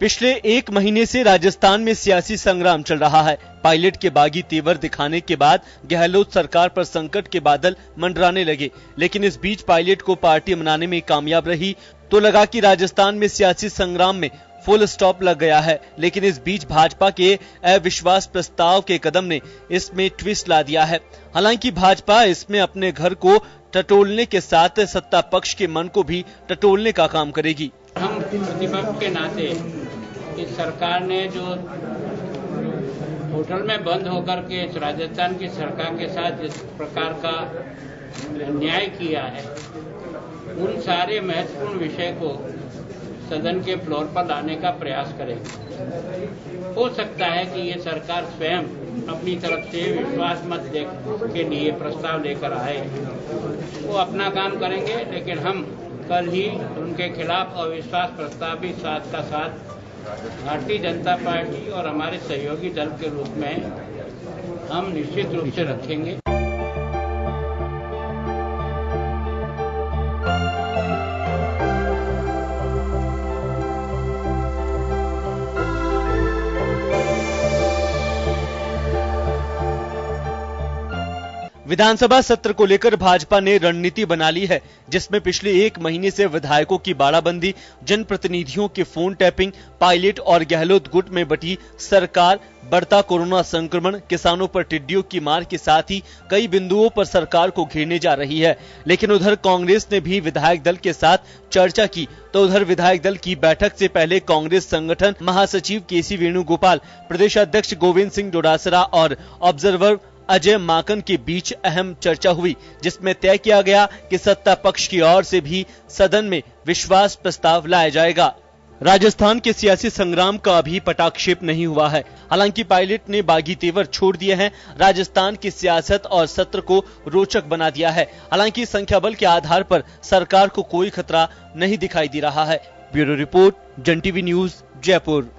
पिछले एक महीने से राजस्थान में सियासी संग्राम चल रहा है। पायलट के बागी तेवर दिखाने के बाद गहलोत सरकार पर संकट के बादल मंडराने लगे, लेकिन इस बीच पायलट को पार्टी मनाने में कामयाब रही तो लगा कि राजस्थान में सियासी संग्राम में फुल स्टॉप लग गया है। लेकिन इस बीच भाजपा के अविश्वास प्रस्ताव के कदम ने इसमें ट्विस्ट ला दिया है। हालांकि भाजपा इसमें अपने घर को टटोलने के साथ सत्ता पक्ष के मन को भी टटोलने का काम करेगी। हम प्रतिपक्ष के नाते इस सरकार ने जो होटल में बंद होकर के राजस्थान की सरकार के साथ जिस प्रकार का न्याय किया है, उन सारे महत्वपूर्ण विषय को सदन के फ्लोर पर लाने का प्रयास करेंगे। हो सकता है कि ये सरकार स्वयं अपनी तरफ से विश्वास मत के लिए प्रस्ताव लेकर आए, वो अपना काम करेंगे, लेकिन हम कल ही उनके खिलाफ अविश्वास प्रस्ताव भी साथ का साथ भारतीय जनता पार्टी और हमारे सहयोगी दल के रूप में हम निश्चित रूप से रखेंगे। विधानसभा सत्र को लेकर भाजपा ने रणनीति बना ली है, जिसमें पिछले एक महीने से विधायकों की बाड़ाबंदी, जनप्रतिनिधियों के फोन टैपिंग, पायलट और गहलोत गुट में बटी सरकार, बढ़ता कोरोना संक्रमण, किसानों पर टिड्डियों की मार के साथ ही कई बिंदुओं पर सरकार को घेरने जा रही है। लेकिन उधर कांग्रेस ने भी विधायक दल के साथ चर्चा की, तो उधर विधायक दल की बैठक से पहले कांग्रेस संगठन महासचिव केसी वेणुगोपाल, प्रदेश अध्यक्ष गोविंद सिंह डोटासरा और ऑब्जर्वर अजय माकन के बीच अहम चर्चा हुई, जिसमें तय किया गया कि सत्ता पक्ष की ओर से भी सदन में विश्वास प्रस्ताव लाया जाएगा। राजस्थान के सियासी संग्राम का अभी पटाक्षेप नहीं हुआ है। हालांकि पायलट ने बागी तेवर छोड़ दिए हैं, राजस्थान की सियासत और सत्र को रोचक बना दिया है। हालांकि संख्या बल के आधार पर सरकार को कोई खतरा नहीं दिखाई दे रहा है। ब्यूरो रिपोर्ट, जन टीवी न्यूज, जयपुर।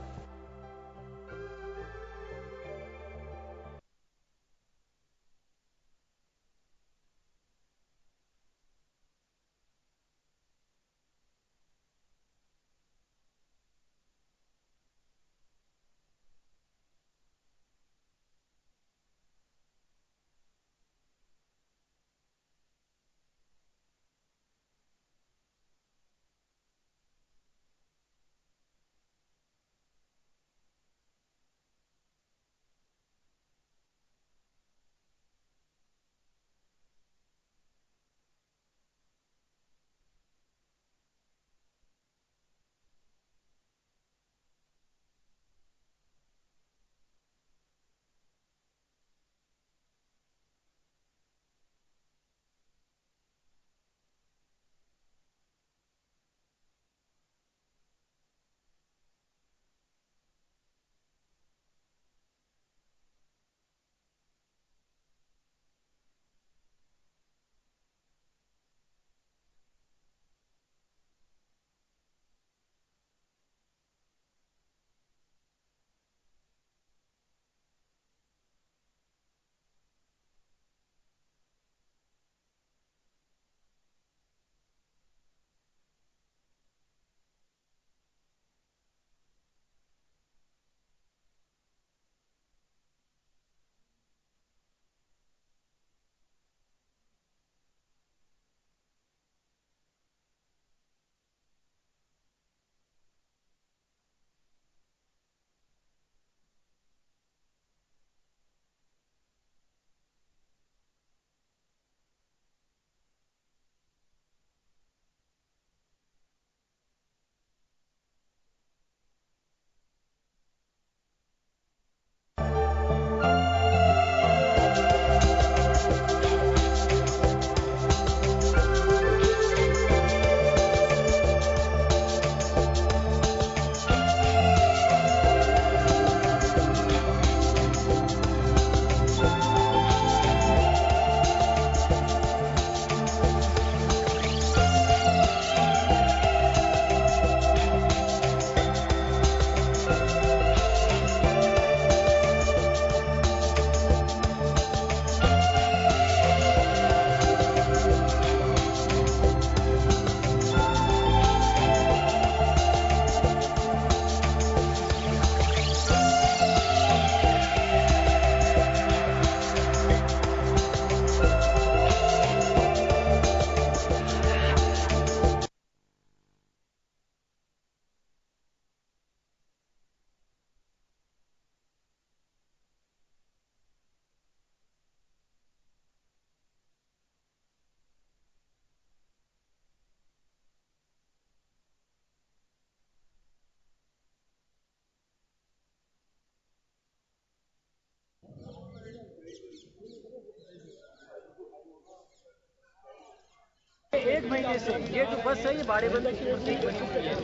1 महीने से ये जो बस है ये बाड़ेबंदी की प्रतीक बन चुकी है।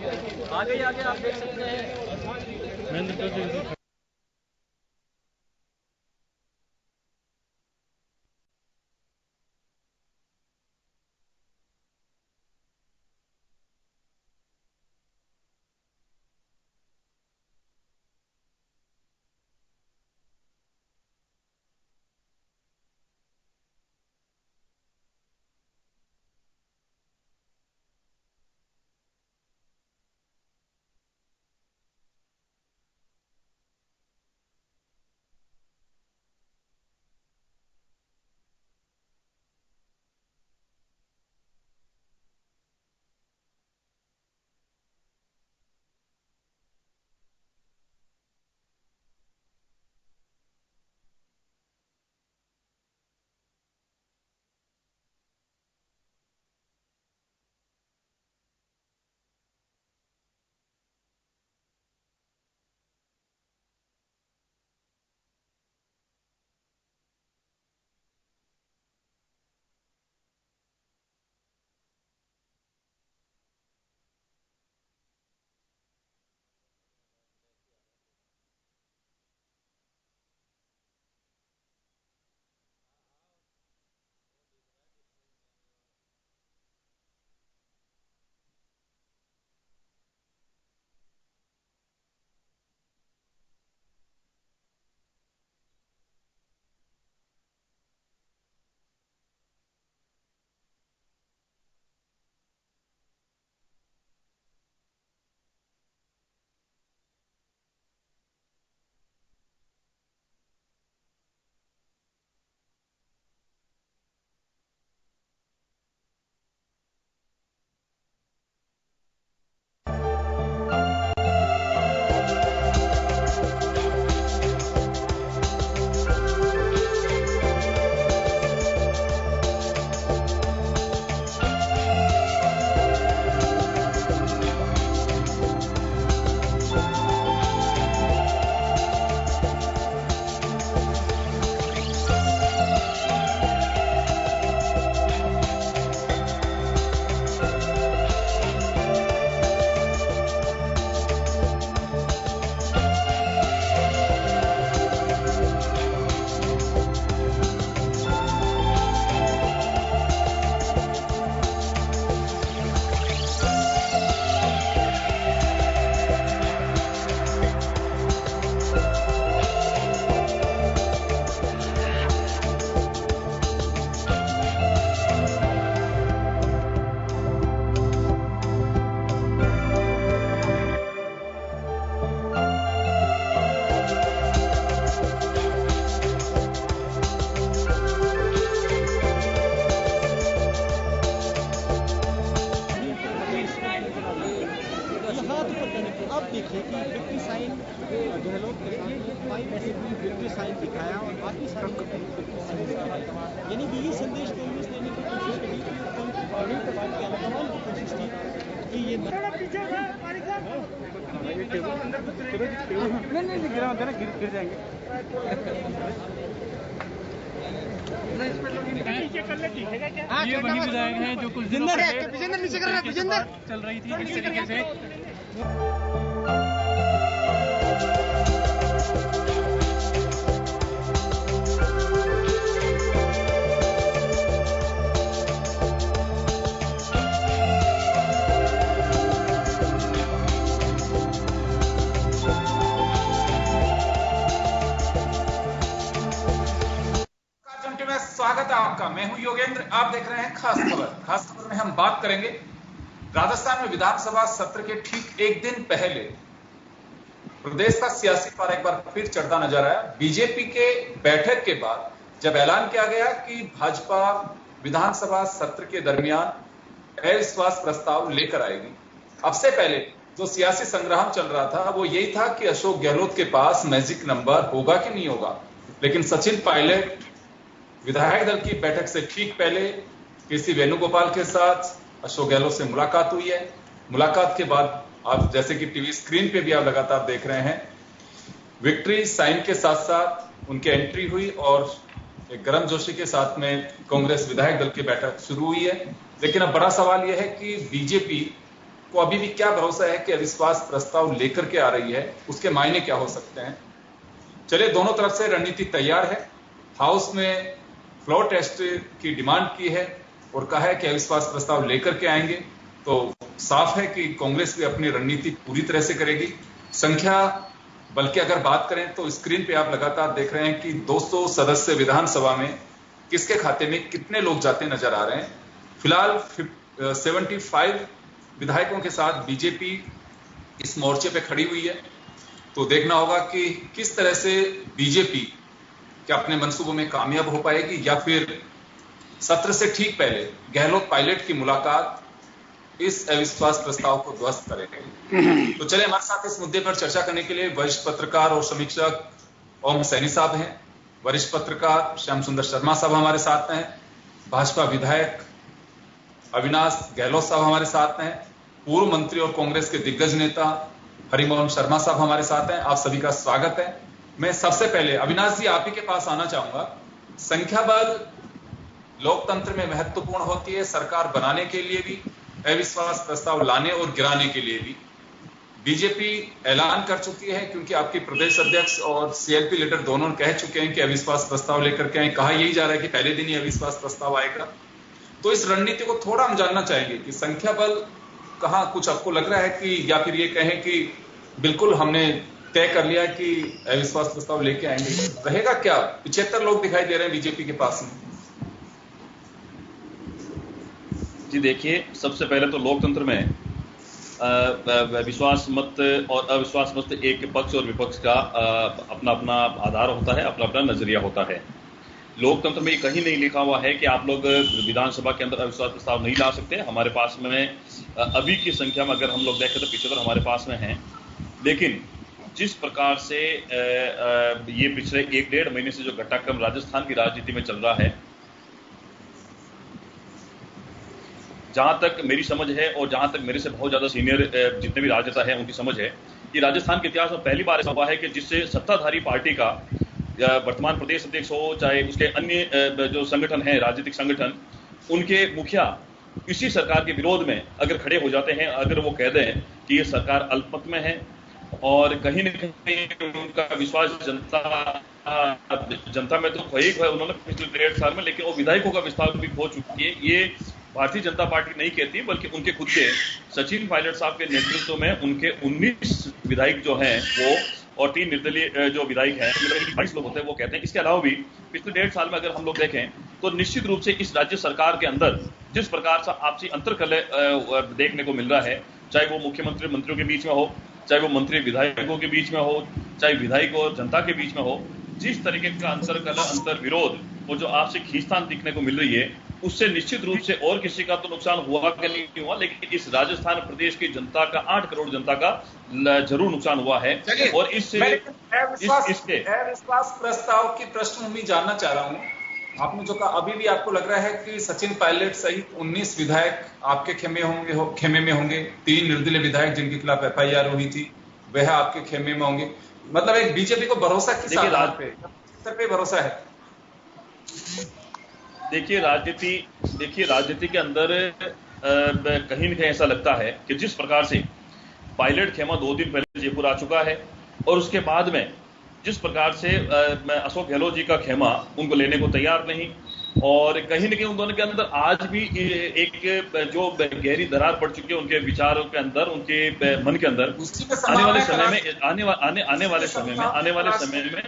आगे आप देख सकते हैं। अब देखिए कि विक्ट्री साइन गहलोत के साथ ऐसे भी विक्ट्री साइन दिखाया और बाकी सारी यानी कि ये संदेश कांग्रेस देने की कोशिश करी की कोशिश की कि ये नहीं गिरा होता ना गिर जाएंगे। ये वही विधायक हैं जो कुछ दिनों पहले चल रही थी इस तरीके से। स्वागत है आपका। मैं हूं योगेंद्र, आप देख रहे हैं खास खबर। खास खबर में हम बात करेंगे राजस्थान में विधानसभा सत्र के ठीक एक दिन पहले प्रदेश का सियासी पारा एक बार फिर चढ़ता नजर आया। बीजेपी के बैठक के बाद जब ऐलान किया गया कि भाजपा विधानसभा सत्र के दरमियान अविश्वास प्रस्ताव लेकर आएगी, अब से पहले जो सियासी संग्राम चल रहा था वो यही था कि अशोक गहलोत के पास मैजिक नंबर होगा कि नहीं होगा। लेकिन सचिन पायलट विधायक दल की बैठक से ठीक पहले केसी वेणुगोपाल के साथ अशोक गहलोत से मुलाकात हुई है। मुलाकात के बाद आप जैसे कि टीवी स्क्रीन पे भी आप लगातार देख रहे हैं, विक्ट्री साइन के साथ साथ उनकी एंट्री हुई और एक गर्मजोशी के साथ में कांग्रेस विधायक दल की बैठक शुरू हुई है, लेकिन अब बड़ा सवाल यह है कि बीजेपी को अभी भी क्या भरोसा है कि अविश्वास प्रस्ताव लेकर के आ रही है, उसके मायने क्या हो सकते हैं। चलिए, दोनों तरफ से रणनीति तैयार है। हाउस में फ्लोर टेस्ट की डिमांड की है और कहा है कि अविश्वास प्रस्ताव लेकर के आएंगे, तो साफ है कि कांग्रेस भी अपनी रणनीति पूरी तरह से करेगी। संख्या बल्कि अगर बात करें तो स्क्रीन पे आप लगातार देख रहे हैं कि 200 सदस्य विधानसभा में किसके खाते में कितने लोग जाते नजर आ रहे हैं। फिलहाल 75 विधायकों के साथ बीजेपी इस मोर्चे पे खड़ी हुई है, तो देखना होगा कि किस तरह से बीजेपी क्या अपने मंसूबों में कामयाब हो पाएगी या फिर सत्र से ठीक पहले गहलोत पायलट की मुलाकात इस अविश्वास प्रस्ताव को ध्वस्त करेंगे। तो चले, हमारे साथ इस मुद्दे पर चर्चा करने के लिए वरिष्ठ पत्रकार और समीक्षक ओम सैनी साहब हैं, वरिष्ठ पत्रकार श्याम सुंदर शर्मा साहब हमारे साथ हैं, भाजपा विधायक अविनाश गहलोत साहब हमारे साथ हैं, पूर्व मंत्री और कांग्रेस के दिग्गज नेता हरिमोहन शर्मा साहब हमारे साथ हैं। आप सभी का स्वागत है। मैं सबसे पहले अविनाश जी आप ही के पास आना चाहूंगा। संख्या बल लोकतंत्र में महत्वपूर्ण होती है, सरकार बनाने के लिए भी, अविश्वास प्रस्ताव लाने और गिराने के लिए भी। बीजेपी ऐलान कर चुकी है, क्योंकि आपके प्रदेश अध्यक्ष और सीएलपी लीडर दोनों कह चुके हैं कि अविश्वास प्रस्ताव लेकर के आए। कहा यही जा रहा है कि पहले दिन ही अविश्वास प्रस्ताव आएगा। तो इस रणनीति को थोड़ा हम जानना चाहेंगे कि संख्या बल कहां कुछ आपको लग रहा है कि, या फिर ये कहें कि बिल्कुल हमने तय कर लिया कि अविश्वास प्रस्ताव लेके आएंगे, रहेगा क्या? 75 लोग दिखाई दे रहे हैं बीजेपी के पास में। जी देखिए, सबसे पहले तो लोकतंत्र में विश्वास मत और अविश्वास मत एक पक्ष और विपक्ष का अपना अपना आधार होता है, अपना अपना नजरिया होता है। लोकतंत्र में कहीं नहीं लिखा हुआ है कि आप लोग विधानसभा के अंदर अविश्वास प्रस्ताव नहीं ला सकते। हमारे पास में अभी की संख्या में अगर हम लोग देखें तो 75 हमारे पास में हैं, लेकिन जिस प्रकार से ये पिछले 1-1.5 महीने से जो घटनाक्रम राजस्थान की राजनीति में चल रहा है, जहां तक मेरी समझ है और जहां तक मेरे से बहुत ज्यादा सीनियर जितने भी राजनेता हैं उनकी समझ है कि राजस्थान के इतिहास में पहली बार ऐसा हुआ है कि जिससे सत्ताधारी पार्टी का वर्तमान प्रदेश अध्यक्ष हो, चाहे उसके अन्य जो संगठन हैं, राजनीतिक संगठन, उनके मुखिया इसी सरकार के विरोध में अगर खड़े हो जाते हैं, अगर वो कह दें कि ये सरकार अल्पमत में है और कहीं न कहीं उनका विश्वास जनता में तो खो है उन्होंने पिछले 1.5 साल में, लेकिन वो विधायकों का विस्तार भी खो चुकी है। ये भारतीय जनता पार्टी नहीं कहती, बल्कि उनके खुद के सचिन पायलट साहब के नेतृत्व में उनके 19 विधायक जो हैं वो और 3 निर्दलीय जो विधायक हैं, 22 लोग होते हैं, वो कहते हैं। इसके अलावा भी पिछले 1.5 साल में अगर हम लोग देखें तो निश्चित रूप से इस राज्य सरकार के अंदर जिस प्रकार से आपसी अंतरकलह देखने को मिल रहा है, चाहे वो मुख्यमंत्री मंत्रियों के बीच में हो, चाहे वो मंत्री विधायकों के बीच में हो, चाहे विधायक और जनता के बीच में हो, जिस तरीके का अंतरकलह, अंतर विरोध और जो आपसी खींचतान दिखने को मिल रही है, उससे निश्चित रूप से और किसी का तो नुकसान हुआ कि नहीं हुआ, लेकिन इस राजस्थान प्रदेश की जनता का 8 करोड़ जनता का जरूर नुकसान हुआ है। और इससे अविश्वास प्रस्ताव की पृष्ठभूमि जानना चाह रहा हूं। आपने जो कहा, अभी भी आपको लग रहा है कि सचिन पायलट सहित 19 विधायक आपके खेमे में होंगे, 3 निर्दलीय विधायक जिनके खिलाफ FIR हुई थी वह आपके खेमे में होंगे। मतलब एक बीजेपी को भरोसा किस आधार पे भरोसा है? देखिए राजनीति के अंदर कहीं न कहीं ऐसा लगता है कि जिस प्रकार से पायलट खेमा 2 दिन पहले जयपुर आ चुका है और उसके बाद में जिस प्रकार से अशोक गहलोत जी का खेमा उनको लेने को तैयार नहीं, और कहीं न कहीं उन दोनों के अंदर आज भी एक जो गहरी दरार पड़ चुकी है उनके विचारों के अंदर, उनके मन के अंदर। आने वाले समय में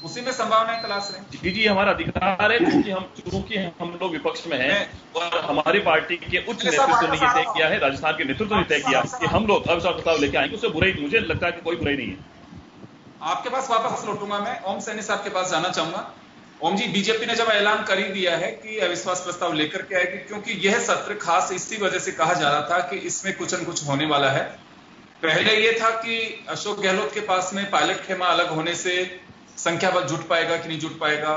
उसी में संभावनाएं तलाश रहे हैं। जी हमारा अधिकार है, क्योंकि हम लोग विपक्ष में हैं और हमारी पार्टी के उच्च नेतृत्व ने यह तय किया है, राजस्थान के नेतृत्व ने तय किया कि हम लोग अविश्वास प्रस्ताव लेके आएंगे। उससे बुराई मुझे लगता है कि कोई बुराई नहीं है। आपके पास वापस लौटूंगा मैं, ओम सैनी साहब के पास जाना चाहूंगा। ओम जी, बीजेपी ने जब ऐलान कर ही दिया है कि अविश्वास प्रस्ताव लेकर के आएगी, क्योंकि यह सत्र खास इसी वजह से कहा जा रहा था कि इसमें कुछ न कुछ होने वाला है। पहले यह था कि अशोक गहलोत के पास में पायलट खेमा अलग होने से संख्या बल जुट पाएगा कि नहीं जुट पाएगा,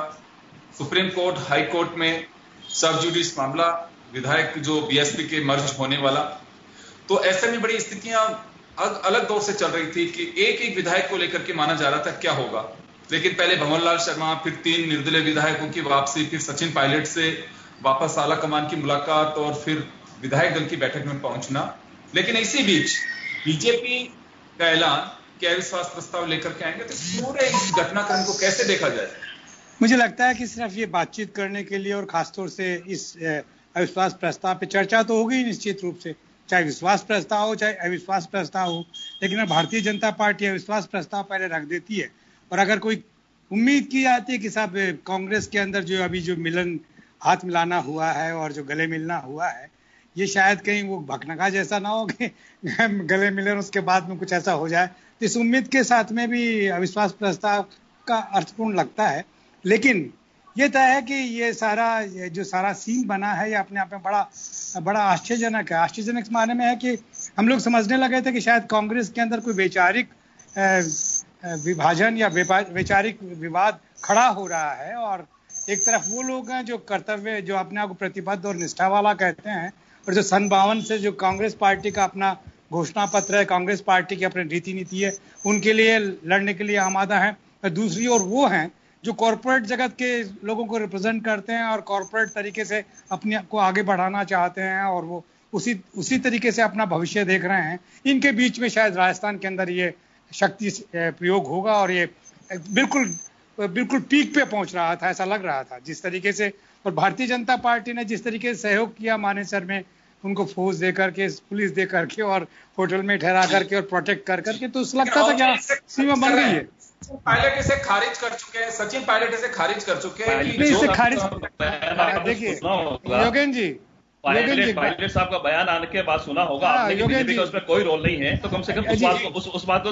सुप्रीम कोर्ट, हाई कोर्ट में सब जुडिस मामला, विधायक जो बीएसपी के मर्ज होने वाला, तो ऐसे में बड़ी स्थितियां अलग दौर से चल रही थी कि एक विधायक को लेकर के माना जा रहा था क्या होगा। लेकिन पहले भंवरलाल शर्मा, फिर 3 निर्दलीय विधायकों की वापसी, फिर सचिन पायलट से वापस आला कमान की मुलाकात और फिर विधायक दल की बैठक में पहुंचना। लेकिन इसी बीच बीजेपी का ऐलान कि अविश्वास प्रस्ताव लेकर के आएंगे। तो पूरे इस घटनाक्रम को कैसे देखा जाए? मुझे लगता है कि सिर्फ ये बातचीत करने के लिए और खासतौर से इस अविश्वास प्रस्ताव पे चर्चा तो होगी निश्चित रूप से, चाहे विश्वास प्रस्ताव हो चाहे अविश्वास प्रस्ताव हो, लेकिन अब भारतीय जनता पार्टी अविश्वास प्रस्ताव पहले रख देती है। और अगर कोई उम्मीद की जाती है कि साहब कांग्रेस के अंदर जो अभी जो मिलन, हाथ मिलाना हुआ है और जो गले मिलना हुआ है, ये शायद कहीं वो भकनका जैसा ना हो कि गले मिले और उसके बाद में कुछ ऐसा हो जाए। तो इस उम्मीद के साथ में भी अविश्वास प्रस्ताव का अर्थपूर्ण लगता है। लेकिन ये तय है कि ये जो सारा सीन बना है ये अपने आप में बड़ा आश्चर्यजनक है। आश्चर्यजनक माने में है कि हम लोग समझने लगे थे कि शायद कांग्रेस के अंदर कोई वैचारिक विभाजन या वैचारिक विवाद खड़ा हो रहा है, और एक तरफ वो लोग हैं जो कर्तव्य, जो अपने आप को प्रतिबद्ध और निष्ठा वाला कहते हैं, और जो सन 52 से जो कांग्रेस पार्टी का अपना घोषणा पत्र है, कांग्रेस पार्टी की अपनी रीति नीति है, उनके लिए लड़ने के लिए आमादा है। और दूसरी ओर वो हैं जो कॉरपोरेट जगत के लोगों को रिप्रेजेंट करते हैं और कॉरपोरेट तरीके से अपने आप को आगे बढ़ाना चाहते हैं, और वो उसी तरीके से अपना भविष्य देख रहे हैं। इनके बीच में शायद राजस्थान के अंदर ये शक्ति प्रयोग होगा, और ये बिल्कुल पीक पे पहुंच रहा था, ऐसा लग रहा था जिस तरीके से। और भारतीय जनता पार्टी ने जिस तरीके से सहयोग किया मानेसर में, उनको फौज दे करके, पुलिस दे करके और होटल में ठहरा करके और प्रोटेक्ट कर करके, तो उस लगता था क्या सीमा बन गई है। पायलट इसे खारिज कर चुके हैं, सचिन पायलट इसे खारिज कर चुके हैं। इसे खारिज, देखिए योगेंद्र जी, पायलट साहब का बयान आने के बाद सुना होगा आपने कि बीजेपी का उसमें कोई रोल नहीं है, तो कम से कम उस बात को तो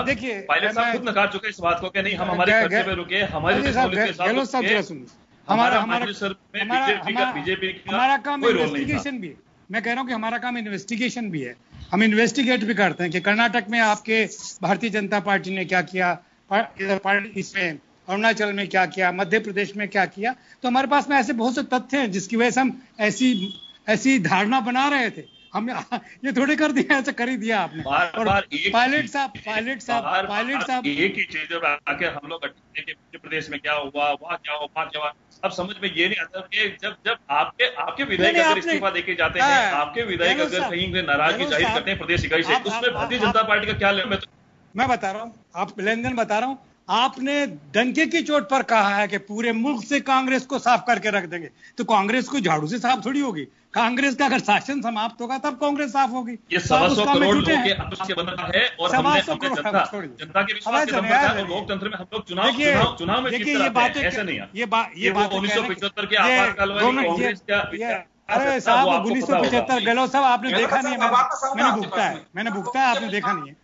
देखिए पायलट साहब खुद नकार चुके इस बात को कि नहीं, हम हमारे खर्चे पे रुके, हमारी हमारा काम इन्वेस्टिगेशन भी है। मैं कह रहा हूँ कि हमारा काम इन्वेस्टिगेशन भी है, हम इन्वेस्टिगेट भी करते हैं कि कर्नाटक में आपके भारतीय जनता पार्टी ने क्या किया, इसमें अरुणाचल में क्या किया, मध्य प्रदेश में क्या किया। तो हमारे पास में ऐसे बहुत से तथ्य हैं जिसकी वजह से हम ऐसी धारणा बना रहे थे। हम ये थोड़े कर दिया, ऐसा कर ही दिया आपने। पायलट साहब एक ही चीज आके हम लोग मध्य प्रदेश में क्या हुआ, वहाँ क्या हुआ, अब समझ में ये नहीं आता कि जब आपके विधायक अगर इस्तीफा देके जाते हैं, आपके विधायक अगर कहीं नाराजगी जाहिर करते हैं प्रदेश इकाई से, उसमें भारतीय जनता पार्टी का क्या लेना? मैं बता रहा हूँ, आप लेन देन बता रहा हूँ। आपने डंके की चोट पर कहा है कि पूरे मुल्क से कांग्रेस को साफ करके रख देंगे, तो कांग्रेस को झाड़ू से साफ थोड़ी होगी। कांग्रेस का अगर शासन समाप्त होगा तब कांग्रेस साफ होगी। ये 100 करोड़ लोगों के अंश के बना है, और हमने जनता के विश्वास के बंधन है, और लोकतंत्र में हम लोग चुनाव में देखिए, ये बात ऐसे नहीं है। ये बात 1975 के आपातकाल वाली कांग्रेस क्या, अरे साहब 1975 गहलोत साहब आपने देखा नहीं है, मैंने भुगता है, आपने देखा नहीं है।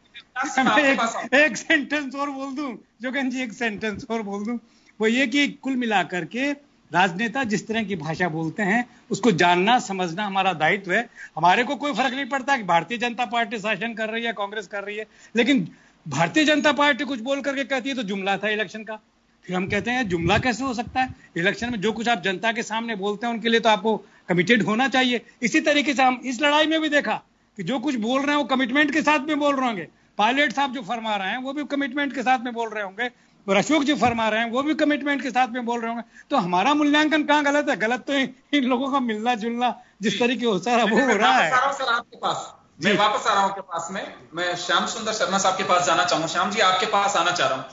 एक सेंटेंस और बोल दूं जोगेन जी, एक सेंटेंस और बोल दूं, वो ये कि कुल मिलाकर के राजनेता जिस तरह की भाषा बोलते हैं उसको जानना समझना हमारा दायित्व है। हमारे को कोई फर्क नहीं पड़ता कि भारतीय जनता पार्टी शासन कर रही है, कांग्रेस कर रही है, लेकिन भारतीय जनता पार्टी कुछ बोल करके कहती है तो जुमला था इलेक्शन का। फिर हम कहते हैं जुमला कैसे हो सकता है? इलेक्शन में जो कुछ आप जनता के सामने बोलते हैं उनके लिए तो आपको कमिटेड होना चाहिए। इसी तरीके से हम इस लड़ाई में भी देखा कि जो कुछ बोल रहे हैं वो कमिटमेंट के साथ में बोल रहे होंगे। पायलट साहब जो फरमा रहे हैं वो भी कमिटमेंट के साथ में बोल रहे होंगे, और अशोक जी फरमा रहे हैं वो भी कमिटमेंट के साथ में बोल रहे होंगे। तो हमारा मूल्यांकन कहाँ गलत है? गलत तो इन लोगों का मिलना जुलना जिस तरीके हो सारा वो हो रहा है। आपके पास मैं वापस आ रहा हूँ आपके पास में, मैं श्याम सुंदर शर्मा साहब के पास जाना चाहूंगा। श्याम जी, आपके पास आना चाह रहा हूं।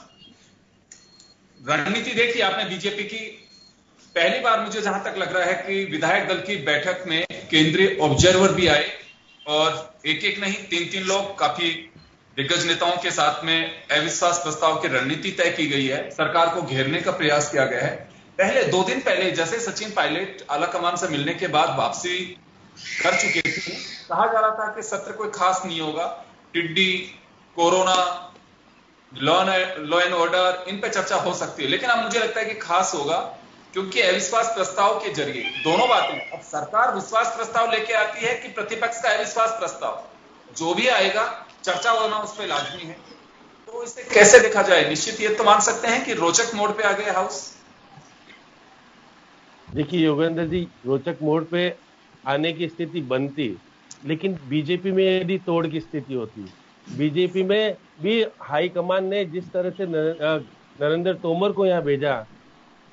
रणनीति देखी आपने बीजेपी की। पहली बार मुझे जहां तक लग रहा है कि विधायक दल की बैठक में केंद्रीय ऑब्जर्वर भी आए, और एक नहीं 3 लोग, काफी दिग्गज नेताओं के साथ में अविश्वास प्रस्ताव की रणनीति तय की गई है। सरकार को घेरने का प्रयास किया गया है। पहले 2 दिन पहले जैसे सचिन पायलट आलाकमान से मिलने के बाद वापसी कर चुके थे, कहा जा रहा था कि सत्र कोई खास नहीं होगा, टिड्डी, कोरोना, लॉ एंड ऑर्डर, इन पे चर्चा हो सकती है। लेकिन अब मुझे लगता है कि खास होगा, क्योंकि अविश्वास प्रस्ताव के जरिए दोनों बातें, अब सरकार विश्वास प्रस्ताव लेके आती है कि प्रतिपक्ष का अविश्वास प्रस्ताव, जो भी आएगा चर्चा होना उस पर लाजमी है। तो इसे कैसे देखा जाए? निश्चित ये तो मान सकते हैं कि रोचक मोड़ पे आ गया हाउस। देखिए योगेंद्र जी, रोचक मोड़ पे आने की स्थिति बनती, लेकिन बीजेपी में यदि तोड़ की स्थिति होती, बीजेपी में भी हाईकमान ने जिस तरह से नरेंद्र तोमर को यहाँ भेजा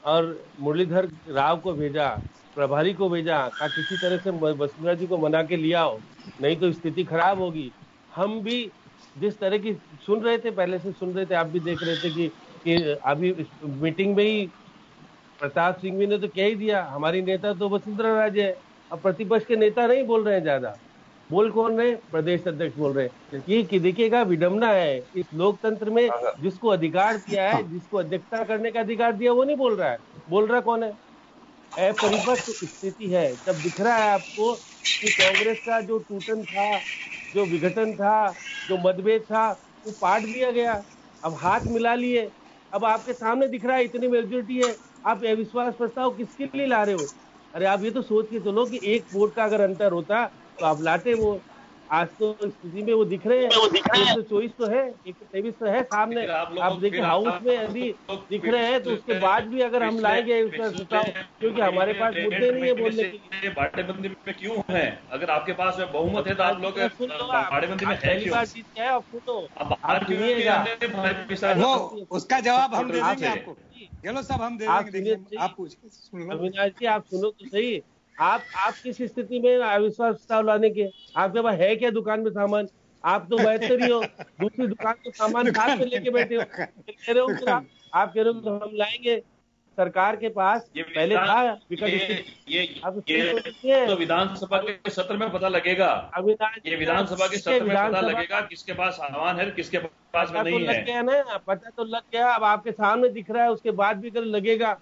और मुरलीधर राव को भेजा, प्रभारी को भेजा, कहा किसी तरह से वसुंधरा जी को मना के लिया हो, नहीं तो स्थिति खराब होगी। हम भी जिस तरह की सुन रहे थे, पहले से सुन रहे थे, आप भी देख रहे थे कि अभी मीटिंग में ही प्रताप सिंह ने तो कह ही दिया, हमारी नेता तो वसुंधरा राजे है। अब प्रतिपक्ष के नेता नहीं बोल रहे हैं ज्यादा, बोल कौन रहे? प्रदेश अध्यक्ष बोल रहे हैं। ये कि देखिएगा विडम्बना है इस लोकतंत्र में, जिसको अधिकार दिया है, जिसको अध्यक्षता करने का अधिकार दिया, वो नहीं बोल रहा है। बोल रहा कौन है? अपरिपक्व स्थिति है। जब दिख रहा है आपको कि कांग्रेस का जो टूटन था, जो विघटन था, जो मतभेद था, वो पाट दिया गया। अब हाथ मिला लिए, अब आपके सामने दिख रहा है इतनी मेजोरिटी है, आप अविश्वास प्रस्ताव किसके लिए ला रहे हो? अरे आप ये तो सोच के चलो कि एक वोट का अगर अंतर होता तो आप लाते वो। आज तो स्थिति में वो दिख रहे हैं, 124 तो है, 123 तो है सामने। आप देखिए हाउस में यदि दिख रहे हैं तो उसके बाद भी अगर हम लाएंगे क्योंकि हमारे पास मुद्दे नहीं है बोलने के लिए। बाड़ेबंदी में क्यों है? अगर आपके पास बहुमत है तो आप लोग बाड़ेबंदी में है क्यों? वो उसका जवाब हम दे देंगे आपको। चलो सब हम दे देंगे, आप पूछिए। अविनाश जी आप सुनो तो सही, आप किस स्थिति में अविश्वास प्रस्ताव लाने के? आपके पास है क्या दुकान में सामान? आप तो बैठते ही हो, दूसरी दुकान में सामान साथ में लेके बैठे हो। कह रहे हो आप कह रहे हो तो हम लाएंगे सरकार के पास। पहले था ये तो विधानसभा के सत्र में पता लगेगा। ये विधानसभा के सत्र में पता लगेगा किसके पास सामान है, किसके पास में नहीं है। ना पता तो लग गया, अब आपके सामने दिख रहा है, उसके बाद भी अगर लगेगा,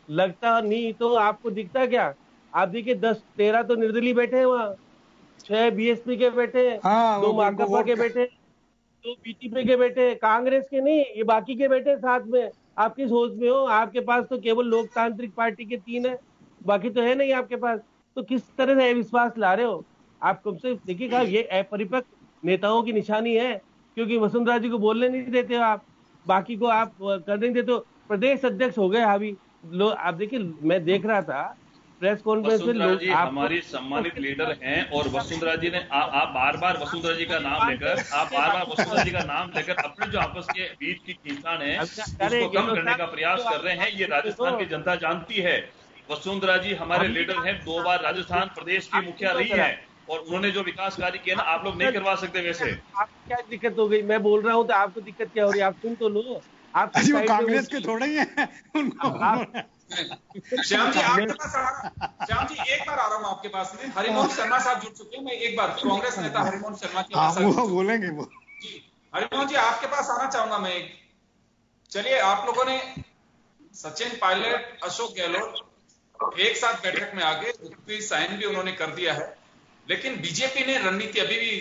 लगता नहीं तो आपको दिखता क्या? आप देखिए 10-13 तो निर्दलीय बैठे हैं वहाँ, 6 बीएसपी के बैठे, 2 माकपा के बैठे, 2 बीटीपी के बैठे, कांग्रेस के नहीं, ये बाकी के बैठे साथ में। आप किस होश में हो? आपके पास तो केवल लोकतांत्रिक पार्टी के 3 है, बाकी तो है नहीं आपके पास। तो किस तरह से अविश्वास ला रहे हो आप? कम से देखिएगा, ये अपरिपक्व नेताओं की निशानी है, क्योंकि वसुंधरा जी को बोलने नहीं देते हो आप, बाकी को आप कर नहीं देते हो। प्रदेश अध्यक्ष हो गए हावी लोग। आप देखिए, मैं देख रहा था प्रेस कॉन्फ्रेंस में लोग, हमारी सम्मानित लीडर हैं और वसुंधरा जी ने आप बार-बार वसुंधरा जी का नाम लेकर, वसुंधरा जी का नाम लेकर अपने जो आपस के बीच की खींचतान है उसको कम करने का प्रयास कर रहे हैं। ये राजस्थान की जनता जानती है। वसुंधरा जी हमारे लीडर हैं, 2 बार राजस्थान प्रदेश की मुखिया रही है और उन्होंने जो विकास कार्य किया ना, आप लोग नहीं करवा सकते। वैसे आपको क्या दिक्कत हो गई? मैं बोल रहा हूँ तो आपको दिक्कत क्या हो रही है? आप सुन तो लो। आप कांग्रेस के थोड़े ही हैं। श्याम जी आपके पास श्याम जी एक बार आ रहा हूँ आपके पास में। हरिमोहन शर्मा साहब जुड़ चुके हैं। मैं एक बार कांग्रेस नेता हरिमोहन शर्मा की वो बोलेंगे वो जी। हरिमोहन जी आपके पास आना चाहूंगा मैं। चलिए, आप लोगों ने सचिन पायलट, अशोक गहलोत एक साथ बैठक में आ गए, उसकी साइन भी उन्होंने कर दिया है, लेकिन बीजेपी ने रणनीति अभी भी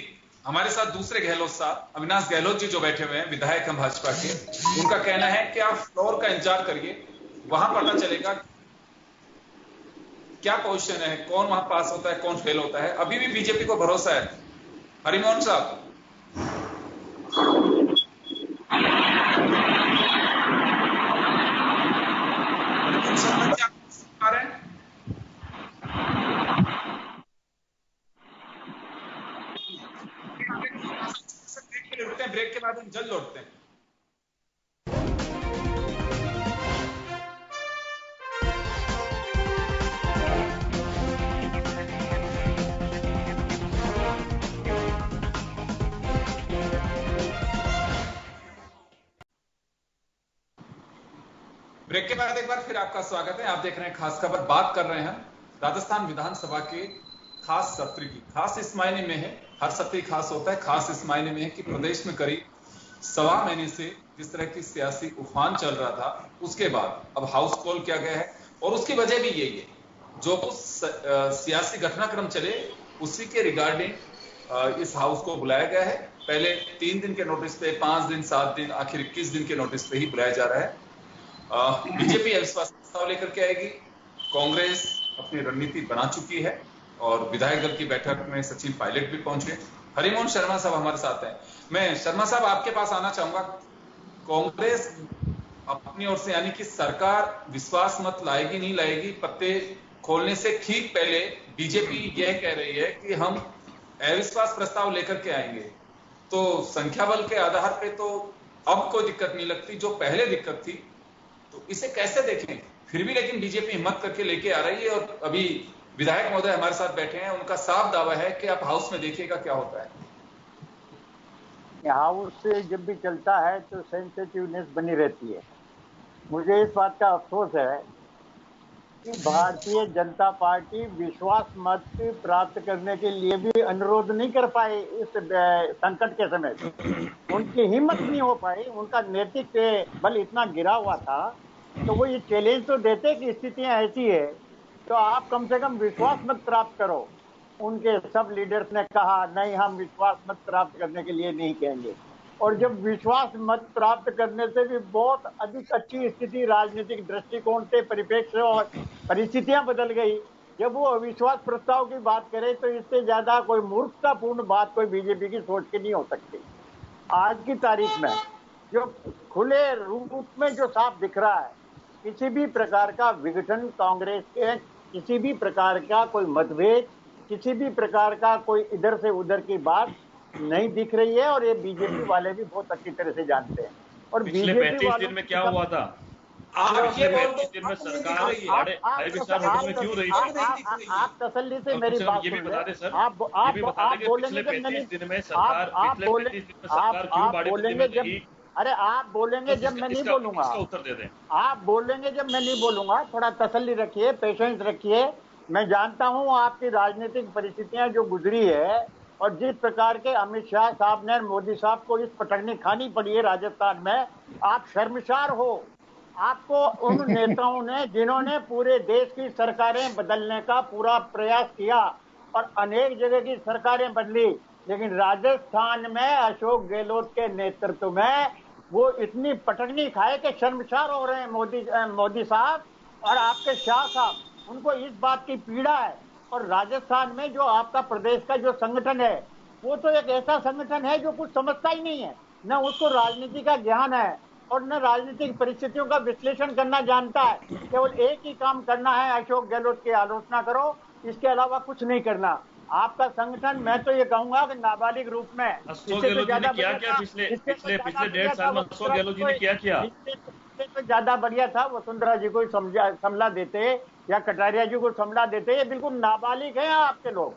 हमारे साथ दूसरे गहलोत साहब, अविनाश गहलोत जी जो बैठे हुए हैं, विधायक हैं भाजपा के, उनका कहना है कि आप फ्लोर का इंतजार करिए, वहां पता चलेगा क्या पोजीशन है, कौन वहां पास होता है, कौन फेल होता है। अभी भी बीजेपी को भरोसा है। हरिमोहन साहब, आ रहे हैं? ब्रेक के बाद हम जल्द लौटते हैं। ब्रेक के बाद एक बार फिर आपका स्वागत है। आप देख रहे हैं खास खबर। बात कर रहे हैं राजस्थान विधानसभा के खास सत्र की। खास इस मायने में है, हर सत्र खास होता है, खास इस मायने में है कि प्रदेश में करीब 1.25 महीने से जिस तरह की सियासी उफान चल रहा था, उसके बाद अब हाउस कॉल किया गया है और उसकी वजह भी यही है, जो सियासी घटनाक्रम चले उसी के रिगार्डिंग इस हाउस को बुलाया गया है। पहले 3 दिन के नोटिस पे, 5 दिन, 7 दिन, आखिर 21 दिन के नोटिस पे ही बुलाया जा रहा है। बीजेपी अविश्वास प्रस्ताव लेकर के आएगी। कांग्रेस अपनी रणनीति बना चुकी है और विधायक दल की बैठक में सचिन पायलट भी पहुंचे। हरिमोहन शर्मा साहब हमारे साथ हैं। मैं शर्मा साहब आपके पास आना चाहूंगा। कांग्रेस अपनी ओर से, यानी कि सरकार विश्वास मत लाएगी नहीं लाएगी, पत्ते खोलने से ठीक पहले बीजेपी यह कह रही है कि हम अविश्वास प्रस्ताव लेकर के आएंगे। तो संख्या बल के आधार पे तो अब कोई दिक्कत नहीं लगती। जो पहले दिक्कत थी तो इसे कैसे देखें? फिर भी लेकिन बीजेपी हिम्मत करके लेके आ रही है और अभी विधायक महोदय हमारे साथ बैठे हैं, उनका साफ दावा है कि आप हाउस में देखिएगा क्या होता है। हाउस से जब भी चलता है तो सेंसिटिवनेस बनी रहती है। मुझे इस बात का अफसोस है कि भारतीय जनता पार्टी विश्वास मत प्राप्त करने के लिए भी अनुरोध नहीं कर पाई इस संकट के समय। उनकी हिम्मत नहीं हो पाई, उनका नैतिक बल इतना गिरा हुआ था। तो वो ये चैलेंज तो देते कि स्थितियां ऐसी है तो आप कम से कम विश्वास मत प्राप्त करो। उनके सब लीडर्स ने कहा नहीं, हम विश्वास मत प्राप्त करने के लिए नहीं कहेंगे। और जब विश्वास मत प्राप्त करने से भी बहुत अधिक अच्छी स्थिति राजनीतिक दृष्टिकोण से परिप्रेक्ष्य और परिस्थितियां बदल गई, जब वो अविश्वास प्रस्ताव की बात करे तो इससे ज्यादा कोई मूर्खतापूर्ण बात कोई बीजेपी की सोच के नहीं हो सकती। आज की तारीख में जो खुले रूप में जो साफ दिख रहा है, किसी भी प्रकार का विघटन, कांग्रेस के किसी भी प्रकार का कोई मतभेद, किसी भी प्रकार का कोई इधर से उधर की बात नहीं दिख रही है। और ये बीजेपी वाले भी बहुत अच्छी तरह से जानते हैं। और पिछले 35 दिन में क्या हुआ था? आप ये बोल दो, दिन में सरकार विचार होटल में क्यों रही थी? आप तसल्ली से मेरी बात ये भी बता दें सर, आप बोलेंगे जब मैं अरे आप बोलेंगे जब मैं नहीं बोलूंगा, उत्तर दे दें। आप बोलेंगे जब मैं नहीं बोलूंगा। थोड़ा तसल्ली रखिए, पेशेंस रखिए। मैं जानता हूं आपकी राजनीतिक परिस्थितियां जो गुजरी है और जिस प्रकार के अमित शाह साहब ने मोदी साहब को इस पटकनी खानी पड़ी है राजस्थान में, आप शर्मसार हो। आपको उन नेताओं ने जिन्होंने पूरे देश की सरकारें बदलने का पूरा प्रयास किया और अनेक जगह की सरकारें बदली, लेकिन राजस्थान में अशोक गहलोत के नेतृत्व में वो इतनी पटकनी खाए कि शर्मसार हो रहे हैं मोदी साहब और आपके शाह साहब। उनको इस बात की पीड़ा है। और राजस्थान में जो आपका प्रदेश का जो संगठन है वो तो एक ऐसा संगठन है जो कुछ समझता ही नहीं है, न उसको राजनीति का ज्ञान है और न राजनीतिक परिस्थितियों का विश्लेषण करना जानता है। केवल एक ही काम करना है, अशोक गहलोत की आलोचना करो, इसके अलावा कुछ नहीं करना। आपका संगठन, मैं तो ये कहूंगा कि नाबालिग रूप में अशोक गहलोत जी ने क्या पिछले 1.5 साल में अशोक गहलोत जी ने क्या तो ज्यादा बढ़िया था। वसुंधरा जी को समला देते या कटारिया जी को समला देते। ये बिल्कुल नाबालिग हैं आपके लोग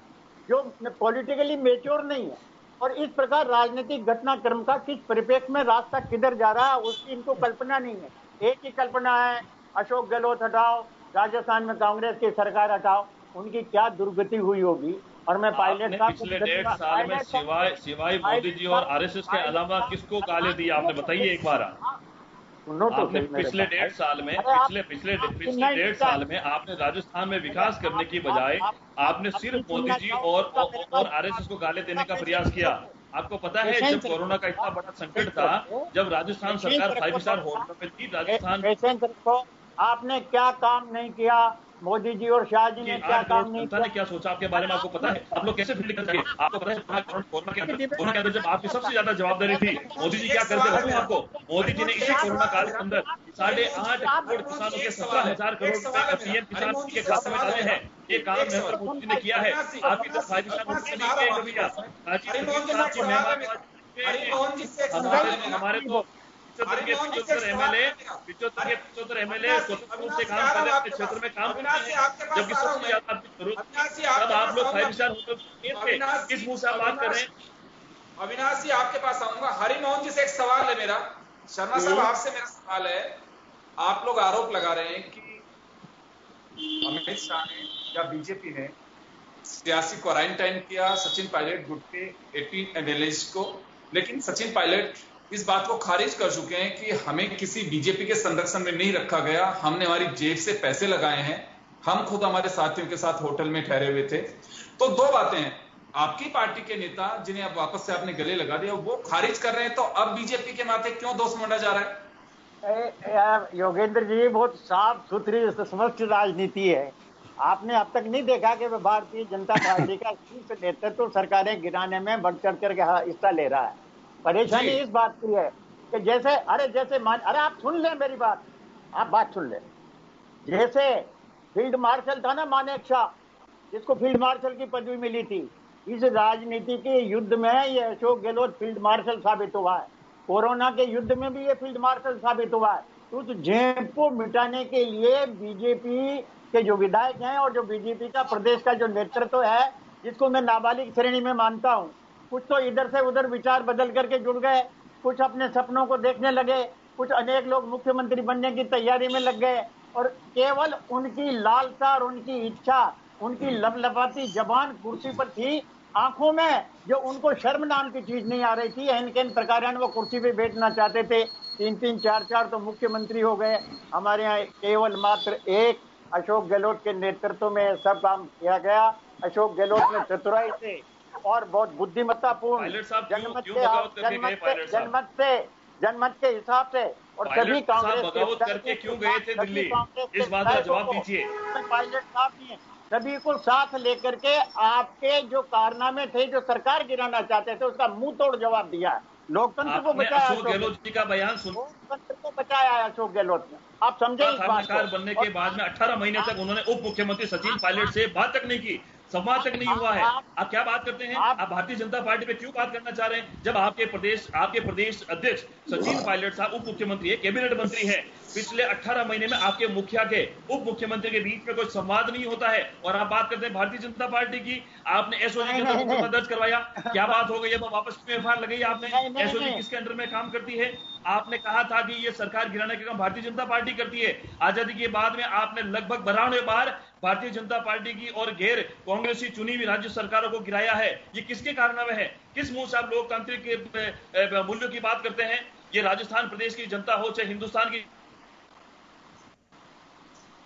जो पॉलिटिकली मेच्योर नहीं है। और इस प्रकार राजनीतिक घटनाक्रम का किस परिप्रेक्ष्य में रास्ता किधर जा रहा है उसकी इनको कल्पना नहीं है। एक ही कल्पना है, अशोक गहलोत हटाओ, राजस्थान में कांग्रेस की सरकार हटाओ। उनकी क्या दुर्गति हुई होगी। और मैं पायलट साहब पिछले 1.5 साल में सिवाय मोदी जी और आरएसएस के अलावा किसको गाली दी आपने बताइए एक बार। आपने पिछले 1.5 साल में पिछले 1.5 साल में आपने राजस्थान में विकास करने की बजाय आपने सिर्फ मोदी जी और आरएसएस को गाली देने का प्रयास किया। आपको पता है जब कोरोना का इतना बड़ा संकट था, जब राजस्थान सरकार 5 स्टार होटल में थी, राजस्थान आपने क्या काम नहीं किया, मोदी जी और शाह जी ने क्या काम नहीं किया, क्या सोचा आपके बारे में आपको पता है? आप लोग कैसे फील्ड करते हैं? आपको पता है कोरोना के अंदर जब आपकी सबसे ज्यादा जवाबदारी थी, मोदी जी क्या करते बताऊं आपको? मोदी जी ने इसी कोरोना काल के अंदर 8.5 करोड़ किसानों के 17,000 करोड़ रुपए पीएम किसान के खाते में डाले हैं। ये काम नरेंद्र मोदी जी ने किया है। आपकी तरफ 5 स्टार होटल नहीं किए कभी हमारे तो 75 एमएलए स्वतंत्र रूप से काम कर रहे हैं, अपने क्षेत्र में काम करते हैं, जबकि सबसे ज्यादा आपकी जरूरत तब आप लोग 5 स्टार होटल किस मुंह से आप बात कर रहे हैं? अविनाश जी आपके पास आऊंगा। हरिमोहन जी से एक सवाल है मेरा। शर्मा साहब आपसे मेरा सवाल है, आप लोग आरोप लगा रहे हैं कि अमित शाह ने या बीजेपी ने सियासी क्वारंटाइन किया सचिन पायलट गुट के 18 एनालिस्ट को, लेकिन सचिन पायलट इस बात को खारिज कर चुके हैं कि हमें किसी बीजेपी के संरक्षण में नहीं रखा गया, हमने हमारी जेब से पैसे लगाए हैं, हम खुद हमारे साथियों के साथ होटल में ठहरे हुए थे। तो दो बातें हैं, आपकी पार्टी के नेता जिन्हें अब वापस से आपने गले लगा दिया वो खारिज कर रहे हैं, तो अब बीजेपी के माथे क्यों दोष मंडा जा रहा है? योगेंद्र जी, बहुत साफ सुथरी स्पष्ट राजनीति है। आपने अब तक नहीं देखा कि भारतीय जनता पार्टी का शीर्ष नेतृत्व सरकारें गिराने में बढ़ चढ़ करके हिस्सा ले रहा है। परेशानी इस बात की है कि जैसे आप सुन लें मेरी बात, आप बात सुन लें। जैसे फील्ड मार्शल था ना मानेक शाह, जिसको फील्ड मार्शल की पदवी मिली थी, इस राजनीति के युद्ध में ये अशोक गहलोत फील्ड मार्शल साबित हुआ है। कोरोना के युद्ध में भी ये फील्ड मार्शल साबित हुआ है। उस झेप को मिटाने के लिए बीजेपी के जो विधायक हैं और जो बीजेपी का प्रदेश का जो नेतृत्व है, जिसको मैं नाबालिग श्रेणी में मानता हूं, कुछ तो इधर से उधर विचार बदल करके जुड़ गए, कुछ अपने सपनों को देखने लगे, कुछ अनेक लोग मुख्यमंत्री बनने की तैयारी में लग गए और केवल उनकी लालसा और उनकी इच्छा, उनकी लपलपाती जबान कुर्सी पर थी, आंखों में जो उनको शर्म नाम की चीज नहीं आ रही थी। इनके प्रकार वो कुर्सी पे बैठना चाहते थे। 3-3, 4-4 तो मुख्यमंत्री हो गए। हमारे यहाँ केवल मात्र एक अशोक गहलोत के नेतृत्व में सब काम किया गया। अशोक गहलोत ने चतुराई से और बहुत बुद्धिमत्तापूर्ण जनमत के हिसाब से और सभी कांग्रेस करके क्यों गए थे दिल्ली, इस बात का जवाब दीजिए। पायलट साहब नहीं, सभी को साथ लेकर के आपके जो कारनामे थे, जो सरकार गिराना चाहते थे, उसका मुंह तोड़ जवाब दिया। लोकतंत्र को बचाया अशोक गहलोत जी का बयान सुन, लोकतंत्र को बचाया अशोक गहलोत ने। आप समझे इस बात को। बनने के बाद में 18 महीने तक उन्होंने उप मुख्यमंत्री सचिन पायलट से बात तक नहीं की, संवाद तक नहीं हुआ है। आप क्या बात करते हैं? आप भारतीय जनता पार्टी पे क्यों बात करना चाह रहे हैं, जब आपके प्रदेश अध्यक्ष सचिन पायलट साहब उप मुख्यमंत्री है, कैबिनेट मंत्री है। पिछले 18 महीने में आपके मुखिया के उप मुख्यमंत्री के बीच में कोई संवाद नहीं होता है और आप बात करते हैं भारतीय जनता पार्टी की। आपने एसओजी के अंदर मुकदमा दर्ज करवाया, क्या बात हो गई है? वापस क्यों एफआईआर लगाई आपने? एसओजी किसके अंडर में काम करती है? आपने कहा था कि ये सरकार गिराने का काम भारतीय जनता पार्टी करती है। आजादी के बाद में आपने लगभग 92 बार भारतीय जनता पार्टी की और गैर कांग्रेसी चुनी हुई राज्य सरकारों को गिराया है। ये किसके कारनामे है? किस मुंह से आप लोकतांत्रिक मूल्यों की बात करते हैं? ये राजस्थान प्रदेश की जनता हो, चाहे हिंदुस्तान की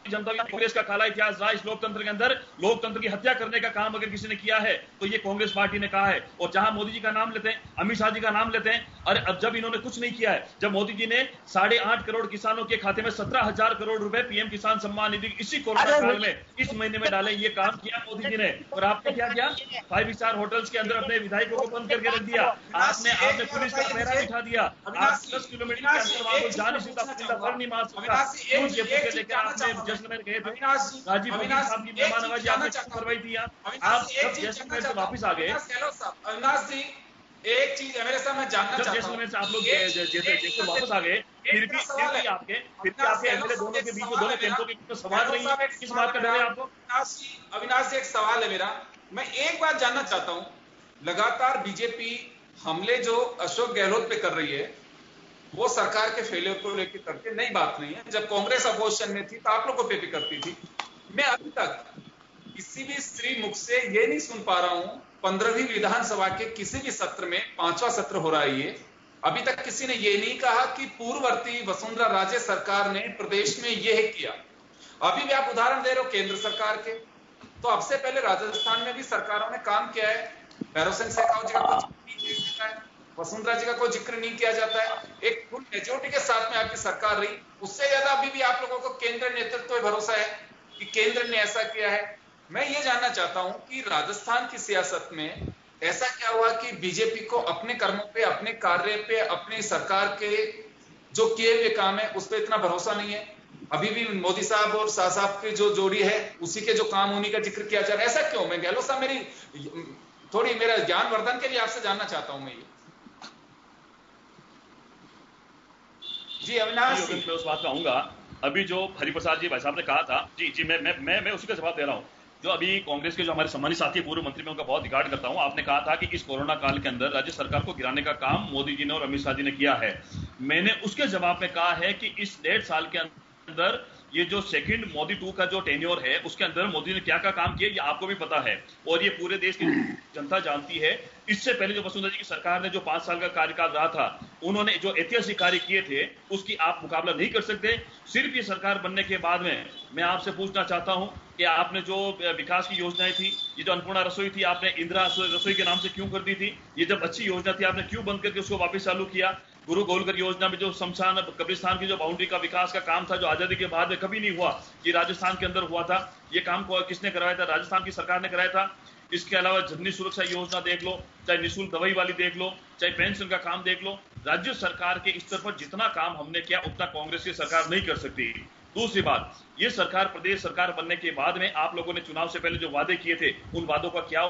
जनता, कांग्रेस का काला इतिहास रहा इस लोकतंत्र के अंदर। लोकतंत्र की हत्या करने का काम अगर किसी ने किया है तो ये कांग्रेस पार्टी ने कहा है। और जहां मोदी जी का नाम लेते हैं, अमित शाह जी का नाम लेते हैं, अरे अब जब इन्होंने कुछ नहीं किया है, जब मोदी जी ने 8.5 करोड़ किसानों के खाते में 17,000 करोड़ रुपए पीएम किसान सम्मान निधि इसी कोरोना काल में इस महीने में डाले, ये काम किया मोदी जी ने। और आपने क्या किया? 5 स्टार होटल्स के अंदर अपने विधायकों को बंद करके रख दिया। आपने पुलिस का पहरा बिठा दिया। आप 10 किलोमीटर के अंदर वहां को जा नहीं सकता, फर नहीं मार सकता। क्यों जयपुर के लेकर आपने जैसलमेर गए थे? राजीव मोदी साहब की मेहमान नवाजी आपने करवाई थी। आप जब जैसलमेर से वापस आ गए, अविनाश जी एक चीज मेरे साथ मैं जानना चाहता हूं, जैसलमेर से आप लोग जैसे वापस आ गए, फिर भी आपके एमएलए दोनों के बीच में, दोनों कैंपों के बीच में सवाल नहीं है। किस बात का डर है आपको? अविनाश जी एक सवाल है मेरा, मैं एक बात जानना चाहता हूं। लगातार बीजेपी हमले जो अशोक गहलोत पे कर रही है वो सरकार के फेलियर को लेकर करके नई बात नहीं है। जब कांग्रेस अपोजिशन में थी तो आप लोगों पे भी करती थी। मैं अभी तक किसी भी स्त्री मुख से ये नहीं सुन पा रहा हूं, 15वीं विधानसभा के किसी भी सत्र में, 5वां सत्र हो रहा है ये, अभी तक किसी ने ये नहीं कहा कि पूर्ववर्ती वसुंधरा राजे सरकार ने प्रदेश में ये किया। अभी भी आप उदाहरण दे रहे हो केंद्र सरकार के, तो अब से पहले राजस्थान में भी सरकारों ने काम किया है। भैरव सिंह शेखावत जी का कुछ नहीं किया जाता है, वसुंधरा जी का कोई जिक्र नहीं किया जाता है। एक फुल मेजोरिटी के साथ में आपकी सरकार रही, उससे ज्यादा अभी भी आप लोगों को केंद्र नेतृत्व पे भरोसा है कि केंद्र ने ऐसा किया है। मैं ये जानना चाहता हूं कि राजस्थान की सियासत में ऐसा क्या हुआ कि बीजेपी को अपने कर्मों पे, अपने कार्य पे, अपनी सरकार के जो किए हुए काम है उस पर इतना भरोसा नहीं है? अभी भी मोदी साहब और शाह साहब की जो जोड़ी है उसी के जो काम होने का जिक्र किया जा रहा है, ऐसा क्यों? मैं गहलोत साहब मेरा ज्ञान वर्धन के लिए आपसे जानना चाहता हूं मैं ये। जी अविनाश जी, मैं उस बात पे आऊंगा। अभी जो हरिप्रसाद जी भाई साहब ने कहा था, जी मैं उसी का जवाब दे रहा हूं। जो अभी कांग्रेस के जो हमारे सम्मानित साथी पूर्व मंत्री में उनका बहुत रिगार्ड करता हूं, आपने कहा था कि इस कोरोना काल के अंदर राज्य सरकार को गिराने का काम मोदी जी ने और अमित शाह जी ने किया है। मैंने उसके जवाब में कहा है कि इस 1.5 साल के अंदर ये जो सेकंड मोदी 2 का जो टेन्योर है उसके अंदर मोदी ने क्या क्या काम किया ये आपको भी पता है और ये पूरे देश की जनता जानती है। इससे पहले जो वसुंधरा जी की सरकार ने जो 5 साल का कार्यकाल रहा था, उन्होंने जो ऐतिहासिक कार्य किए थे उसकी आप मुकाबला नहीं कर सकते। सिर्फ ये सरकार बनने के बाद में मैं आपसे पूछना चाहता हूं कि आपने जो विकास की योजनाएं थी, ये जो अन्नपूर्णा रसोई थी, आपने इंदिरा रसोई के नाम से क्यों कर दी थी? ये जब अच्छी योजना थी आपने क्यों बंद करके उसको वापस चालू किया? गुरु गोलकर योजना में जो शमशान कब्रिस्तान की जो बाउंड्री का विकास का काम था जो आजादी के बाद में कभी नहीं हुआ, ये राजस्थान के अंदर हुआ था। ये काम को किसने कराया था? राजस्थान की सरकार ने कराया था। इसके अलावा जननी सुरक्षा योजना देख लो, चाहे निःशुल्क दवाई वाली देख लो, चाहे पेंशन का काम देख लो, राज्य सरकार के स्तर पर जितना काम हमने किया उतना कांग्रेस की सरकार नहीं कर सकती। दूसरी बात, ये सरकार प्रदेश सरकार बनने के बाद में आप लोगों ने चुनाव से पहले जो वादे किए थे उन वादों का क्या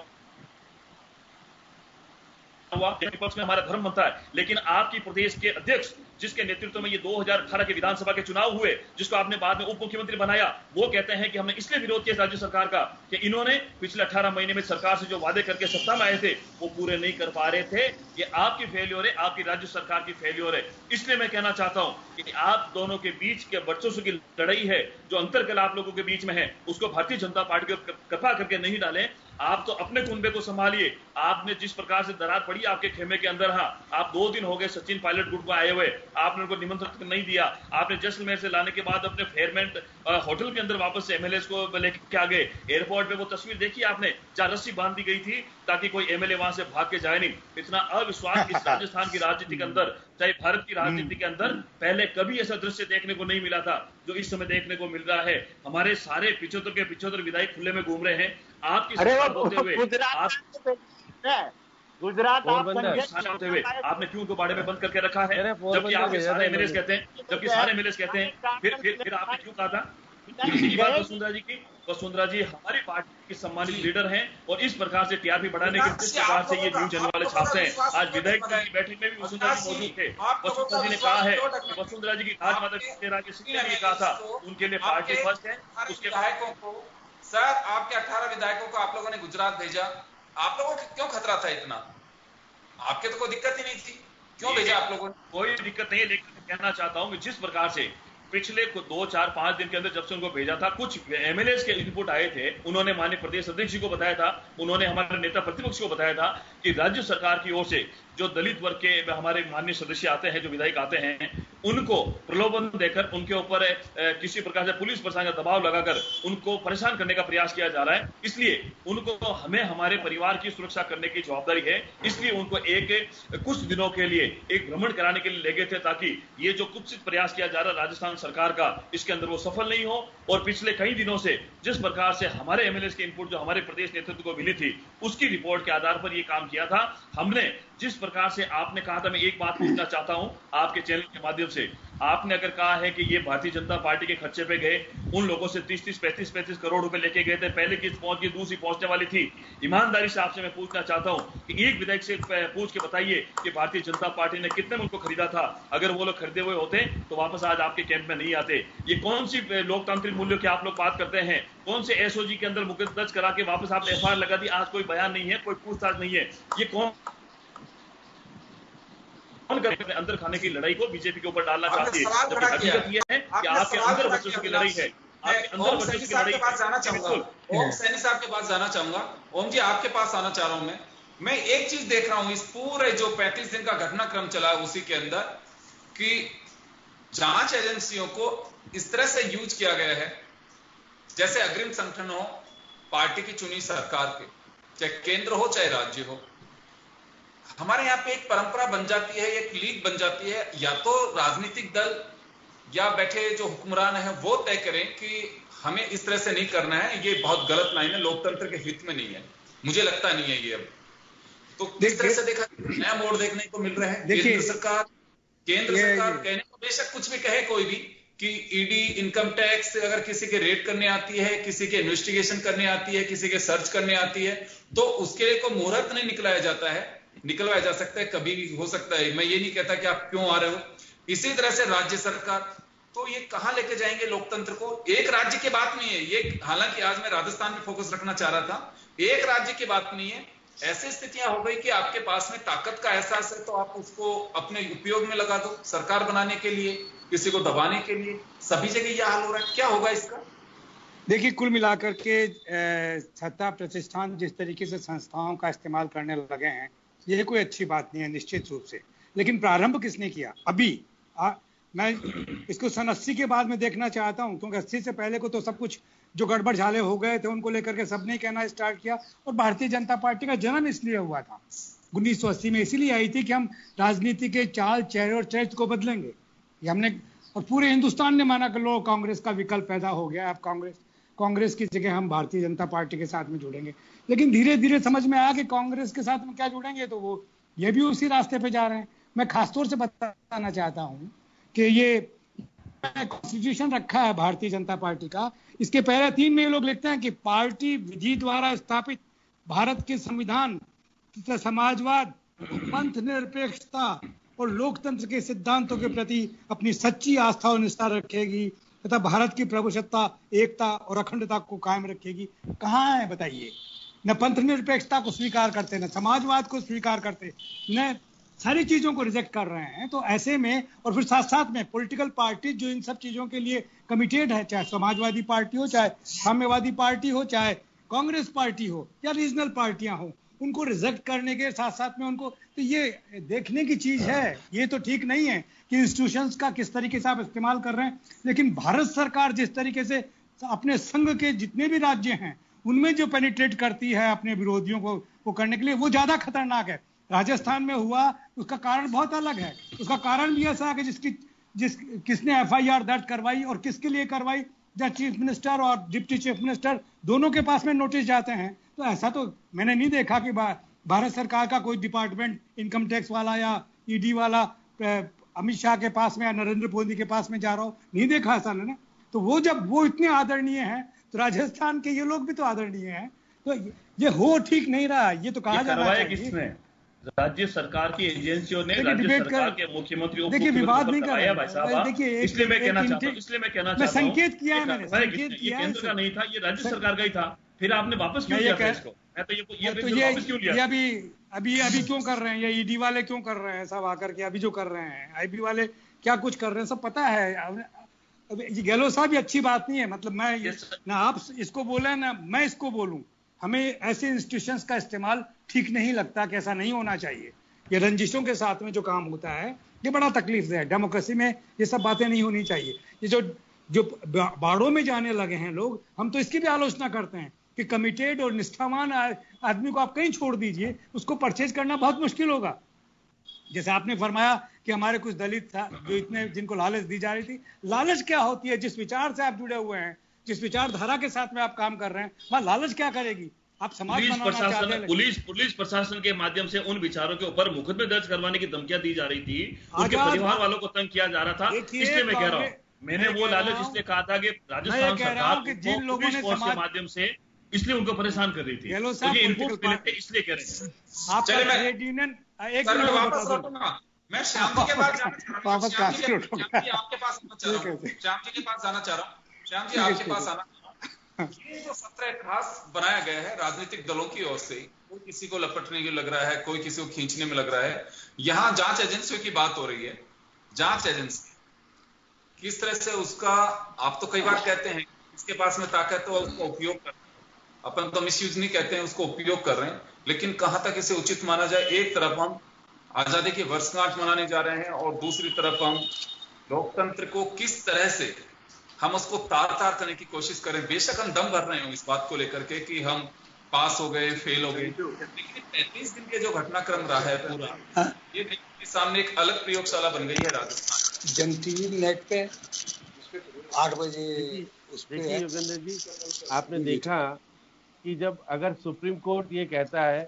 हुआ, विपक्ष में हमारा धर्म बनता है, लेकिन आपकी प्रदेश के अध्यक्ष जिसके नेतृत्व में ये 2018 के विधानसभा के चुनाव हुए, जिसको आपने बाद में उप मुख्यमंत्री बनाया, वो कहते हैं कि हमने इसलिए विरोध किया राज्य सरकार का कि इन्होंने पिछले 18 महीने में सरकार से जो वादे करके सत्ता में आए थे वो पूरे नहीं कर पा रहे थे। ये आपकी फेल्योर है, आपकी राज्य सरकार की फेल्योर है। इसलिए मैं कहना चाहता हूं कि आप दोनों के बीच के वर्चस्व की लड़ाई है, जो अंतरकलह आप लोगों के बीच में है, उसको भारतीय जनता पार्टी को कृपा करके नहीं डालें। आप तो अपने कुनबे को संभालिए। आपने जिस प्रकार से दरार पड़ी आपके खेमे के अंदर, हाँ, आप 2 दिन हो गए सचिन पायलट गुट को आए हुए, आपने उनको निमंत्रण नहीं दिया। आपने जैसलमेर से लाने के बाद अपने फेयरमेंट होटल के अंदर वापस से एमएलए को लेके आ गए। एयरपोर्ट पे वो तस्वीर देखी आपने, जहां रस्सी बांध दी गई थी ताकि कोई एमएलए वहां से भाग के जाए नहीं। इतना अविश्वास इस राजस्थान की राजनीति के अंदर, चाहे भारत की राजनीति के अंदर, पहले कभी ऐसा दृश्य देखने को नहीं मिला था जो इस समय देखने को मिल रहा है। हमारे सारे 75 के 75 विधायक खुले में घूम रहे हैं आपकी सरकार होते हुए। गुजरात होते हुए आपने क्यों उनको बाड़े में बंद करके रखा है, जबकि आपके सारे एमएलए कहते हैं, फिर आपने क्यों कहा था? वसुंधरा जी की, वसुंधरा जी हमारी पार्टी की सम्मानित लीडर हैं और इस प्रकार से टीआरपी बढ़ाने के जिस प्रकार से ये न्यूज चैनल वाले छापते हैं, आज विधायक की बैठक में भी वसुंधरा जी मौजूद थे। वसुंधरा जी ने कहा है कि वसुंधरा जी की राजमाता के सिंह ने कहा था उनके लिए पार्टी फर्स्ट है। उसके विधायकों को, सर आपके 18 विधायकों को आप लोगों ने गुजरात भेजा, आप लोगों को क्यों खतरा था इतना? आपके तो कोई दिक्कत ही नहीं थी, क्यों भेजा आप लोगों ने? कोई दिक्कत नहीं है, लेकिन कहना चाहता हूं कि जिस प्रकार से पिछले 2, 4, 5 दिन के अंदर जब से उनको भेजा था, कुछ एमएलए के इनपुट आए थे, उन्होंने माननीय प्रदेश अध्यक्ष जी को बताया था, उन्होंने हमारे नेता प्रतिपक्ष को बताया था कि राज्य सरकार की ओर से जो दलित वर्ग के हमारे माननीय सदस्य आते हैं, जो विधायक आते हैं, उनको प्रलोभन देकर उनके ऊपर किसी प्रकार से पुलिस प्रशासन का दबाव लगाकर उनको परेशान करने का प्रयास किया जा रहा है। इसलिए उनको हमें हमारे परिवार की सुरक्षा करने की जवाबदारी है। इसलिए उनको कुछ दिनों के लिए एक भ्रमण कराने के लिए ले गए थे, ताकि ये जो कुत्सित प्रयास किया जा रहा है राजस्थान सरकार का, इसके अंदर वो सफल नहीं हो। और पिछले कई दिनों से जिस प्रकार से हमारे एमएलए के इनपुट जो हमारे प्रदेश नेतृत्व को मिली थी, उसकी रिपोर्ट के आधार पर ये काम किया था हमने। जिस प्रकार से आपने कहा था, मैं एक बात पूछना चाहता हूं आपके चैनल के माध्यम से, आपने अगर कहा है कि ये भारतीय जनता पार्टी के खर्चे पे गए, उन लोगों से 30-30, 35-35 करोड़ रुपए लेके गए थे, पहले किस्त पहुंच गई, दूसरी पहुंचने वाली थी। ईमानदारी से आपसे मैं पूछना चाहता हूं कि एक विधायक से पूछ के बताइए कि भारतीय जनता पार्टी ने कितने में उनको खरीदा था। अगर वो लोग खरीदे हुए होते तो वापस आज आपके कैंप में नहीं आते। ये कौन सी लोकतांत्रिक मूल्यों की आप लोग बात करते हैं? कौन से एसओजी के अंदर मुकदमा दर्ज करा के वापस आपने एफआईआर लगा दी? आज कोई बयान नहीं है, कोई पूछताछ नहीं है। ये कौन अंदर खाने की लड़ाई को बीजेपी के ऊपर डालना चाहती है? जबकि हकीकत यह है कि आपके अंदर वर्चस्व की लड़ाई है। ओम सैनी साहब के पास जाना चाहूंगा, ओम सैनी साहब के पास जाना चाहूंगा। ओम जी आपके पास आना चाह रहा हूं मैं एक चीज देख रहा हूं इस पूरे जो 35 दिन का घटनाक्रम चला है उसी के अंदर, कि जांच एजेंसियों को इस तरह से यूज किया गया है जैसे अग्रिम संगठन हो पार्टी की चुनी सरकार के, चाहे केंद्र हो चाहे राज्य हो। हमारे यहाँ पे एक परंपरा बन जाती है, एक लीग बन जाती है, या तो राजनीतिक दल या बैठे जो हुक्मरान है वो तय करें कि हमें इस तरह से नहीं करना है, ये बहुत गलत लाइन है, लोकतंत्र के हित में नहीं है। मुझे लगता नहीं है ये। अब तो किस तरह से देखा, नया मोड़ देखने को मिल रहा है। केंद्र सरकार कहने को बेशक कुछ भी कहे कोई भी, कि ईडी इनकम टैक्स अगर किसी के रेड करने आती है, किसी के इन्वेस्टिगेशन करने आती है, किसी के सर्च करने आती है, तो उसके लिए कोई मुहूर्त नहीं निकलाया जाता है। निकलवाया जा सकता है, कभी भी हो सकता है। मैं ये नहीं कहता कि आप क्यों आ रहे हो। इसी तरह से राज्य सरकार, तो ये कहां लेके जाएंगे लोकतंत्र को? एक राज्य की बात नहीं है ये, हालांकि आज मैं राजस्थान पे फोकस रखना चाह रहा था। एक राज्य की बात नहीं है। ऐसी स्थितियां हो गई कि आपके पास में ताकत का एहसास है तो आप उसको अपने उपयोग में लगा दो, सरकार बनाने के लिए, किसी को दबाने के लिए। सभी जगह यह हाल हो रहा है, क्या होगा इसका? देखिए, कुल मिलाकर के सत्ता प्रतिष्ठान जिस तरीके से संस्थाओं का इस्तेमाल करने लगे हैं, ये कोई अच्छी बात नहीं है निश्चित रूप से। लेकिन प्रारंभ किसने किया? अभी मैं इसको सन 80 के बाद में देखना चाहता हूं, क्योंकि 80 से पहले को तो सब कुछ जो गड़बड़ झाले हो गए थे उनको लेकर के सबने कहना स्टार्ट किया। और भारतीय जनता पार्टी का जन्म इसलिए हुआ था 1980 में, इसीलिए आई थी कि हम राजनीति के चाल, चेहरे और चरित्र को बदलेंगे। ये हमने, और पूरे हिंदुस्तान ने माना कि लो कांग्रेस का विकल्प पैदा हो गया, अब कांग्रेस की जगह हम भारतीय जनता पार्टी के साथ में जुड़ेंगे। लेकिन धीरे धीरे समझ में आया कि कांग्रेस के साथ में क्या जुड़ेंगे, तो वो ये भी उसी रास्ते पे जा रहे हैं। मैं खासतौर से बताना चाहता हूं कि ये कॉन्स्टिट्यूशन रखा है भारतीय जनता पार्टी का, इसके पहले 3 में ये लोग लिखते हैं कि पार्टी विधि द्वारा स्थापित भारत के संविधान तथा समाजवाद पंथ निरपेक्षता और लोकतंत्र के सिद्धांतों के प्रति अपनी सच्ची आस्था और निष्ठा रखेगी तथा भारत की प्रभुसत्ता, एकता और अखंडता को कायम रखेगी। कहाँ है बताइए? न पंथ निरपेक्षता को स्वीकार करते, न समाजवाद को स्वीकार करते, न सारी चीजों को रिजेक्ट कर रहे हैं। तो ऐसे में और फिर साथ साथ में पॉलिटिकल पार्टी जो इन सब चीजों के लिए कमिटेड है, चाहे समाजवादी पार्टी हो, चाहे साम्यवादी पार्टी हो, चाहे कांग्रेस पार्टी हो या रीजनल पार्टियां हो, उनको रिजेक्ट करने के साथ साथ में उनको, तो ये देखने की चीज है। ये तो ठीक नहीं है कि इंस्टीट्यूशंस का किस तरीके से आप इस्तेमाल कर रहे हैं, लेकिन भारत सरकार जिस तरीके से अपने संघ के जितने भी राज्य हैं उनमें जो पेनिट्रेट करती है अपने विरोधियों को वो करने के लिए, वो ज्यादा खतरनाक है। राजस्थान में हुआ उसका कारण बहुत अलग है। उसका कारण भी ऐसा है कि किसने एफआईआर दर्ज करवाई और किसके लिए करवाई, जब चीफ मिनिस्टर और डिप्टी चीफ मिनिस्टर दोनों के पास में नोटिस जाते हैं। तो ऐसा तो मैंने नहीं देखा कि भारत सरकार का कोई डिपार्टमेंट इनकम टैक्स वाला या ईडी वाला अमित शाह के पास में या नरेंद्र मोदी के पास में जा रहा हो, नहीं देखा ऐसा ना। तो वो जब वो इतने आदरणीय हैं तो राजस्थान के ये लोग भी तो आदरणीय हैं। तो ये हो ठीक नहीं रहा, ये तो कहा जाना चाहिए। किसने? राज्य सरकार की एजेंसियों ने राज्य सरकार के मुख्यमंत्रियों देखिए विवाद नहीं कर भाई साहब। देखिए इसलिए मैं कहना चाहता हूँ, संकेत किया है मैंने, संकेत किया केंद्र का नहीं था, ये राज्य सरकार का ही था। फिर आपने वापस क्यों लिया इसको? मैं तो ये वापस क्यों लिया? अभी क्यों कर रहे हैं ये ईडी वाले, क्यों कर रहे हैं सब आकर के? अभी जो कर रहे हैं आईबी वाले क्या कुछ कर रहे हैं सब पता है। ये गहलोत साहब ये अच्छी बात नहीं है। मतलब मैं ना आप इसको बोले ना मैं इसको बोलूं, हमें ऐसे इंस्टीट्यूशंस का इस्तेमाल ठीक नहीं लगता कि ऐसा नहीं होना चाहिए। ये रंजिशों के साथ में जो काम होता है ये बड़ा तकलीफ है। डेमोक्रेसी में ये सब बातें नहीं होनी चाहिए। ये जो बाड़ों में जाने लगे हैं लोग, हम तो इसकी भी आलोचना करते हैं कि कमिटेड और निष्ठावान आदमी को आप कहीं छोड़ दीजिए, उसको परचेज करना बहुत मुश्किल होगा। जैसे आपने फरमाया कि हमारे कुछ दलित था जो इतने जिनको लालच दी जा रही थी। लालच क्या होती है? जिस विचार से आप जुड़े हुए हैं, जिस विचारधारा के साथ में आप काम कर रहे हैं, वहां लालच क्या करेगी? आप समाज पुलिस प्रशासन के माध्यम से उन विचारों के ऊपर मुकदमे दर्ज करवाने की धमकियां दी जा रही थी, उनके परिवार वालों को तंग किया जा रहा था। इसलिए मैं कह रहा हूँ, मैंने वो लालच इसलिए कहा था कि राजस्थान सरकार जिन लोगों ने फोर्स के माध्यम से इसलिए उनको परेशान कर रही थी, इसलिए कह रहे हैं। मैं श्याम जी के पास जाना चाह रहा हूँ। श्याम जी आपके पास आना, ये जो सत्र खास बनाया गया है राजनीतिक दलों की ओर से, कोई किसी को लपटने की लग रहा है, कोई किसी को खींचने में लग रहा है। यहाँ जांच एजेंसियों की बात हो रही है। जांच एजेंसी किस तरह से उसका, आप तो कई बार कहते हैं इसके पास में ताकत है तो उसका उपयोग कर, अपन तो मिसयूज नहीं कहते हैं, उसको उपयोग कर रहे हैं, लेकिन कहां तक इसे उचित माना जाए? एक तरफ हम आजादी की वर्षगांठ मनाने जा रहे हैं और दूसरी तरफ हम लोकतंत्र को किस तरह से हम उसको तार तार करने की कोशिश करें। बेशक हम दम भर रहे हो इस बात को लेकर के कि हम पास हो गए, फेल हो गए, लेकिन 35 दिन के जो घटनाक्रम रहा है पूरा, ये देखिए सामने एक अलग प्रयोगशाला बन गई है राजस्थान। जन टीवी नेट पे 8 बजे उस पे। देखिए योगेंद्र जी, आपने देखा कि जब अगर सुप्रीम कोर्ट ये कहता है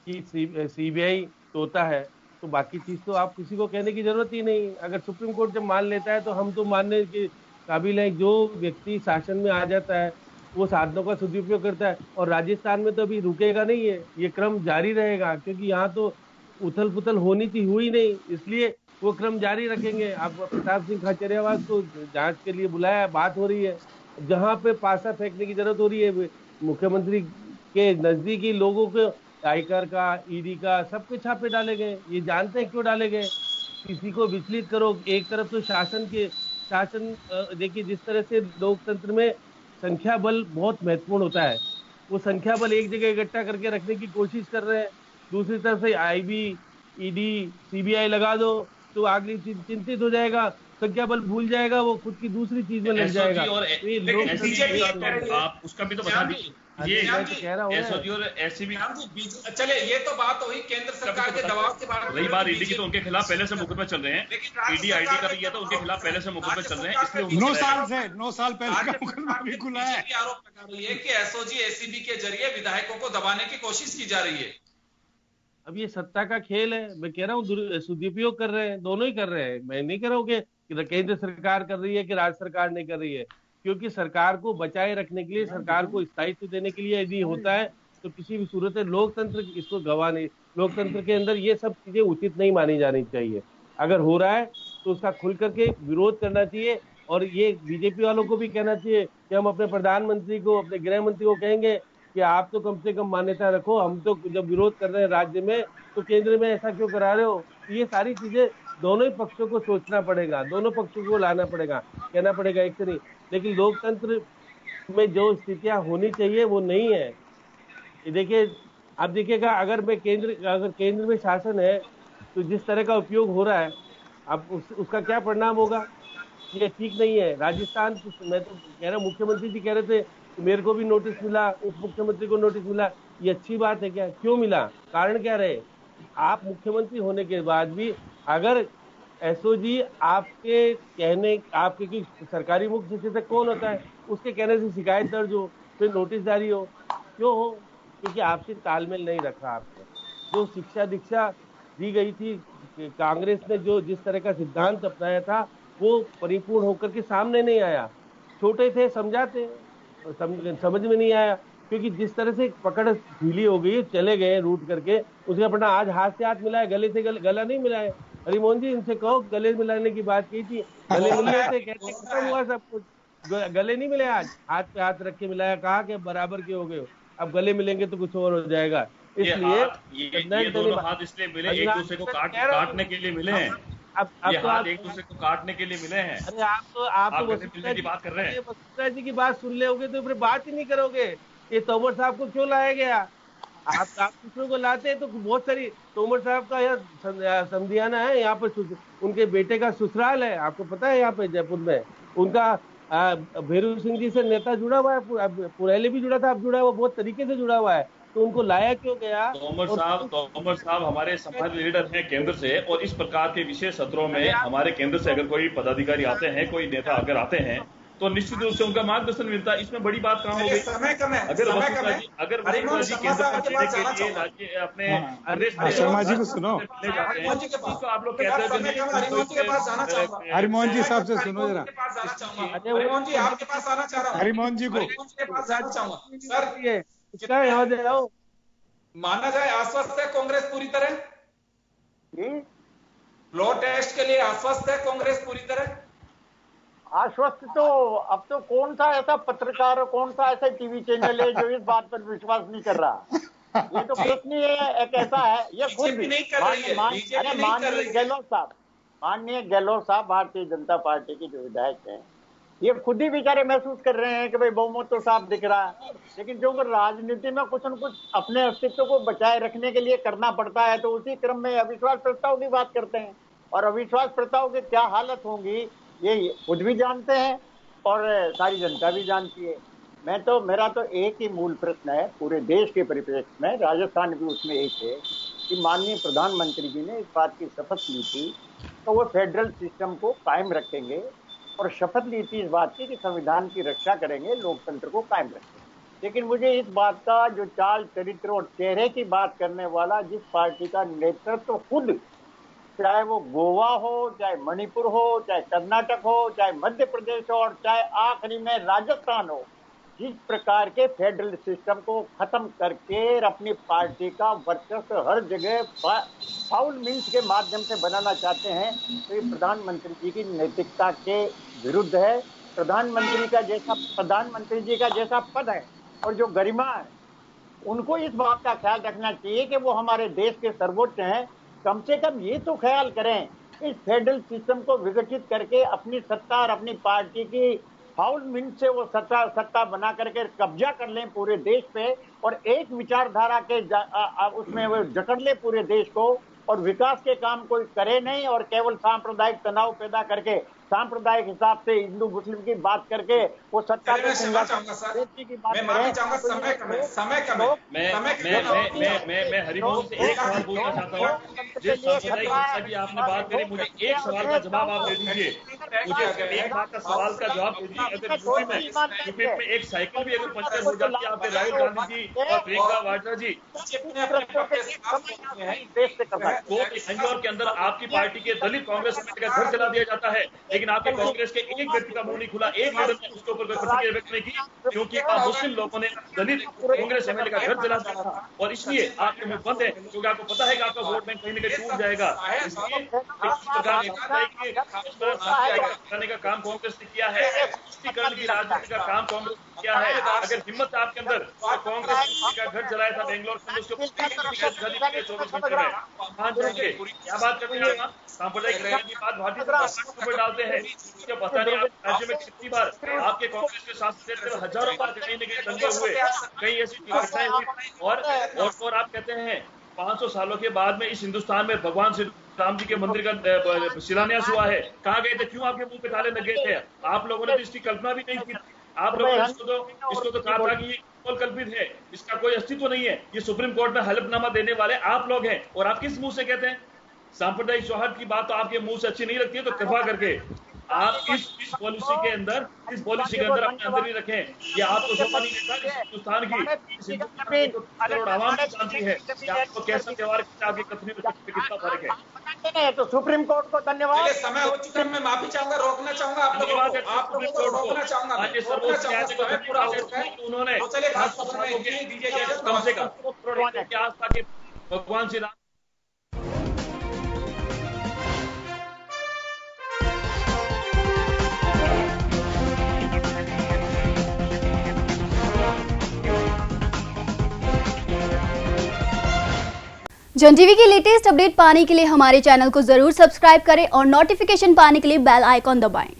कि सीबीआई तोता है, तो बाकी चीज तो आप किसी को कहने की जरूरत ही नहीं। अगर सुप्रीम कोर्ट जब मान लेता है तो हम तो मानने के काबिल है। जो व्यक्ति शासन में आ जाता है वो साधनों का सदुपयोग करता है, और राजस्थान में तो अभी रुकेगा नहीं है, ये क्रम जारी रहेगा, क्योंकि यहाँ तो उथल पुथल होनी थी, हुई नहीं, इसलिए वो क्रम जारी रखेंगे। आप प्रताप सिंह खाचरियावास को जांच के लिए बुलाया, बात हो रही है, जहाँ पे पासा फेंकने की जरूरत हो रही है मुख्यमंत्री के नजदीकी लोगों के आयकर का, ईडी का, सबके छापे डाले गए। ये जानते हैं क्यों डाले गए? किसी को विचलित करो। एक तरफ तो शासन देखिए जिस तरह से लोकतंत्र में संख्या बल बहुत महत्वपूर्ण होता है, वो संख्या बल एक जगह इकट्ठा करके रखने की कोशिश कर रहे हैं। दूसरी तरफ से आईबी, ईडी, सीबीआई लगा दो तो आगे चिंतित हो जाएगा, संख्या बल भूल जाएगा, वो खुद की दूसरी चीज में लग जाएगा। आप उसका भी तो बता दीजिए। ये कह रहा हूँ एसओजी और एसीबी। चले, ये तो बात हुई केंद्र सरकार के दबाव के बारे में। रही बात ईडी की, तो उनके खिलाफ पहले से मुकदमे चल रहे हैं। ईडी आईडी का भी है तो उनके खिलाफ पहले से मुकदमे चल रहे हैं, इसलिए 9 साल पहले का मुकदमा भी खुला है। आरोप लगा रही है कि एसओजी एसीबी के जरिए विधायकों को दबाने की कोशिश की जा रही है। अब ये सत्ता का खेल है। मैं कह रहा हूँ सदुपयोग कर रहे हैं, दोनों ही कर रहे हैं। मैं नहीं कह रहा हूँ कि केंद्र सरकार कर रही है कि राज्य सरकार नहीं कर रही है, क्योंकि सरकार को बचाए रखने के लिए, सरकार को स्थायित्व देने के लिए यदि होता है तो किसी भी सूरत में लोकतंत्र इसको गवा नहीं, लोकतंत्र के अंदर ये सब चीजें उचित नहीं मानी जानी चाहिए। अगर हो रहा है तो उसका खुल करके विरोध करना चाहिए, और ये बीजेपी वालों को भी कहना चाहिए कि हम अपने प्रधानमंत्री को, अपने गृह मंत्री को कहेंगे कि आप तो कम से कम मान्यता रखो, हम तो जब विरोध कर रहे हैं राज्य में तो केंद्र में ऐसा क्यों करा रहे हो। ये सारी चीजें दोनों ही पक्षों को सोचना पड़ेगा, दोनों पक्षों को लाना पड़ेगा, कहना पड़ेगा एक से नहीं। लेकिन लोकतंत्र में जो स्थितियां होनी चाहिए वो नहीं है। देखिए, आप देखिएगा, अगर केंद्र में शासन है तो जिस तरह का उपयोग हो रहा है, अब उसका क्या परिणाम होगा, ये ठीक नहीं है। राजस्थान, मैं तो कह रहा हूँ, मुख्यमंत्री जी कह रहे थे कि मेरे को भी नोटिस मिला, उप मुख्यमंत्री को नोटिस मिला। ये अच्छी बात है क्या? क्यों मिला? कारण क्या रहे? आप मुख्यमंत्री होने के बाद भी अगर एसओजी आपके कहने, आपके की सरकारी मुख्य सचेतक कौन होता है, उसके कहने से शिकायत दर्ज हो, फिर नोटिस जारी हो, क्यों हो? क्योंकि आपसे तालमेल नहीं रखा आपने। जो शिक्षा दीक्षा दी गई थी, कांग्रेस ने जो जिस तरह का सिद्धांत अपनाया था वो परिपूर्ण होकर के सामने नहीं आया। छोटे थे, समझाते, समझ में नहीं आया, क्योंकि जिस तरह से पकड़ ढीली हो गई, चले गए रूट करके, उसका अपना आज हाथ से हाथ मिलाया, गले से गला नहीं मिलाया। हरिमोहन जी, इनसे कहो, गले मिलाने की बात की थी, गले मिले थे, कहते खत्म हुआ सब कुछ, गले नहीं मिले, आज हाथ पे हाथ रख के मिलाया, कहा कि बराबर के हो गए, अब गले मिलेंगे तो कुछ और हो जाएगा। इसलिए ये दोनों हाथ इसलिए मिले, एक दूसरे को काटने के लिए मिले हैं। अब ये हाथ एक दूसरे को काटने के लिए मिले हैं। अरे आप तो वसुंधरा की बात कर रहे हैं। वसुंधरा जी की बात सुन लोगे तो फिर बात ही नहीं करोगे। ये तोमर साहब को क्यों लाया गया? आप दूसरों को लाते हैं तो बहुत सारी, तोमर साहब का यह समधियाना है, यहाँ पर उनके बेटे का ससुराल है, आपको पता है, यहाँ पे जयपुर में उनका भैरू सिंह जी से नेता जुड़ा हुआ है, पुरैले भी जुड़ा था, अब जुड़ा है, वो बहुत तरीके से जुड़ा हुआ है, तो उनको लाया क्यों गया? तोमर साहब हमारे संभावित लीडर हैं केंद्र से, और इस प्रकार के विशेष सत्रों में हमारे केंद्र से अगर कोई पदाधिकारी आते हैं, कोई नेता अगर आते हैं, तो निश्चित रूप से उनका मार्गदर्शन मिलता है। इसमें बड़ी बात कहाँ हो गई? अगर वसुंधरा जी केंद्र में देने के लिए राज्य अपने शर्मा जी को सुनो, तो आप लोग कहते हैं, हरिमोहन जी साहब से सुनो जरा, हरिमोहन जी आपके पास आना चाह रहा हूँ, हरिमोहन जी को पास आना चाहूंगा सर। क्या यहाँ दे रहा हूँ, माना जाए आश्वस्त है कांग्रेस पूरी तरह, फ्लोर टेस्ट के लिए आश्वस्त है कांग्रेस पूरी तरह? आश्वस्त तो अब तो कौन सा ऐसा पत्रकार और कौन सा ऐसा टीवी चैनल है जो इस बात पर विश्वास नहीं कर रहा? ये तो प्रश्न ही है, एक ऐसा है, ये खुद भी माननीय गहलोत साहब भारतीय जनता पार्टी के जो विधायक हैं, ये खुद ही बेचारे महसूस कर रहे हैं कि भाई बहुमत तो साफ दिख रहा है, लेकिन जो राजनीति में कुछ न कुछ अपने अस्तित्व को बचाए रखने के लिए करना पड़ता है, तो उसी क्रम में अविश्वास प्रस्ताव की बात करते हैं। और अविश्वास प्रस्ताव की क्या हालत होंगी ये खुद भी जानते हैं और सारी जनता भी जानती है। मेरा तो एक ही मूल प्रश्न है पूरे देश के परिप्रेक्ष्य में, राजस्थान भी उसमें एक है, कि माननीय प्रधानमंत्री जी ने इस बात की शपथ ली थी तो वो फेडरल सिस्टम को कायम रखेंगे, और शपथ ली थी इस बात की कि संविधान की रक्षा करेंगे, लोकतंत्र को कायम रखेंगे। लेकिन मुझे इस बात का जो चाल चरित्र और चेहरे की बात करने वाला जिस पार्टी का नेतृत्व खुद, चाहे वो गोवा हो, चाहे मणिपुर हो, चाहे कर्नाटक हो, चाहे मध्य प्रदेश हो, और चाहे आखिरी में राजस्थान हो, जिस प्रकार के फेडरल सिस्टम को खत्म करके अपनी पार्टी का वर्चस्व हर जगह फाउल मीन्स के माध्यम से बनाना चाहते हैं, तो ये प्रधानमंत्री जी की नैतिकता के विरुद्ध है। प्रधानमंत्री जी का जैसा पद है और जो गरिमा है, उनको इस बात का ख्याल रखना चाहिए कि वो हमारे देश के सर्वोच्च हैं। कम से कम ये तो ख्याल करें इस फेडरल सिस्टम को विघटित करके अपनी सत्ता और अपनी पार्टी की फाउल मीन्स से वो सत्ता बना करके कब्जा कर लें पूरे देश पे, और एक विचारधारा के उसमें वो जकड़ ले पूरे देश को, और विकास के काम कोई करे नहीं, और केवल सांप्रदायिक तनाव पैदा करके सांप्रदायिक हिसाब से हिंदू मुस्लिम की बात करके वो सत्ता की बात मैं हरिमोहन से एक सवाल पूछना चाहता हूँ। जिस सांप्रदायिक हिंसा की आपने बात करी, मुझे एक सवाल का जवाब आप दे दीजिए, मुझे एक बात का सवाल का जवाब दीजिए। अगर यूपी में एक साइकिल भी अगर पंचर हो जाती है, आपने राहुल गांधी जी और प्रियंका वाड्रा जी इंदौर के अंदर आपकी पार्टी के दलित कांग्रेस समिति का घर चला दिया जाता है, लेकिन आपके कांग्रेस के एक व्यक्ति का मुंह नहीं खुला, एक लीडर ने उसके ऊपर प्रतिक्रिया व्यक्त नहीं की, क्योंकि मुस्लिम लोगों ने दलित कांग्रेस एमएलए का घर जला दिया था और इसलिए आपके मुंह बंद है, क्योंकि आपको पता है कि आपका वोट बैंक कहीं ना कहीं टूट जाएगा। इसलिए करने का काम कांग्रेस ने किया है, तुष्टीकरण की राजनीति का काम कांग्रेस ने किया है। अगर हिम्मत है आपके अंदर तो कांग्रेस का घर जलाया था बेंगलोर में, उसको 24 घंटे में मान जाएंगे। क्या बात करते हैं आप? सांप्रदायिक रहने की बात भारतीय जनता पार्टी पर डालते हैं। उसके पता नहीं आप राज्य में कितनी बार आपके कांग्रेस के शासन से हजारों बार कहीं न कहीं दंगे हुए, कई ऐसी घटनाएं हुई और आप कहते हैं 500 सालों के बाद में इस हिंदुस्तान में भगवान श्री राम जी के मंदिर का शिलान्यास हुआ है। कहाँ गए थे? क्यों आपके मुंह पे ताले लग गए थे? आप लोगों ने तो इसकी कल्पना भी नहीं की। आप लोगों ने इसको तो कहा था कि ये कल्पित है, इसका कोई अस्तित्व नहीं है, ये सुप्रीम कोर्ट में हलफनामा देने वाले आप लोग हैं। और आप किस मुंह से कहते हैं? सांप्रदायिक सौहार्द की बात तो आपके मुंह से अच्छी नहीं लगती है, तो कृपा करके आप इस पॉलिसी के अंदर अपने अंदर ही रखें। ये आपको समझ नहीं देता इस हिंदुस्तान की करोड़ आवाम भी जानती है कि आपको कैसा त्योहार आपकी कथनी में कितना फर्क है। तो सुप्रीम कोर्ट को धन्यवाद। समय हो चुका है, मैं माफी चाहूंगा, रोकना चाहूंगा आप लोगों को, आप लोगों को रोकना चाहूंगा, उन्होंने कम से कम आस्था के भगवान श्री राम। जन टीवी की लेटेस्ट अपडेट पाने के लिए हमारे चैनल को जरूर सब्सक्राइब करें और नोटिफिकेशन पाने के लिए बेल आइकॉन दबाएं।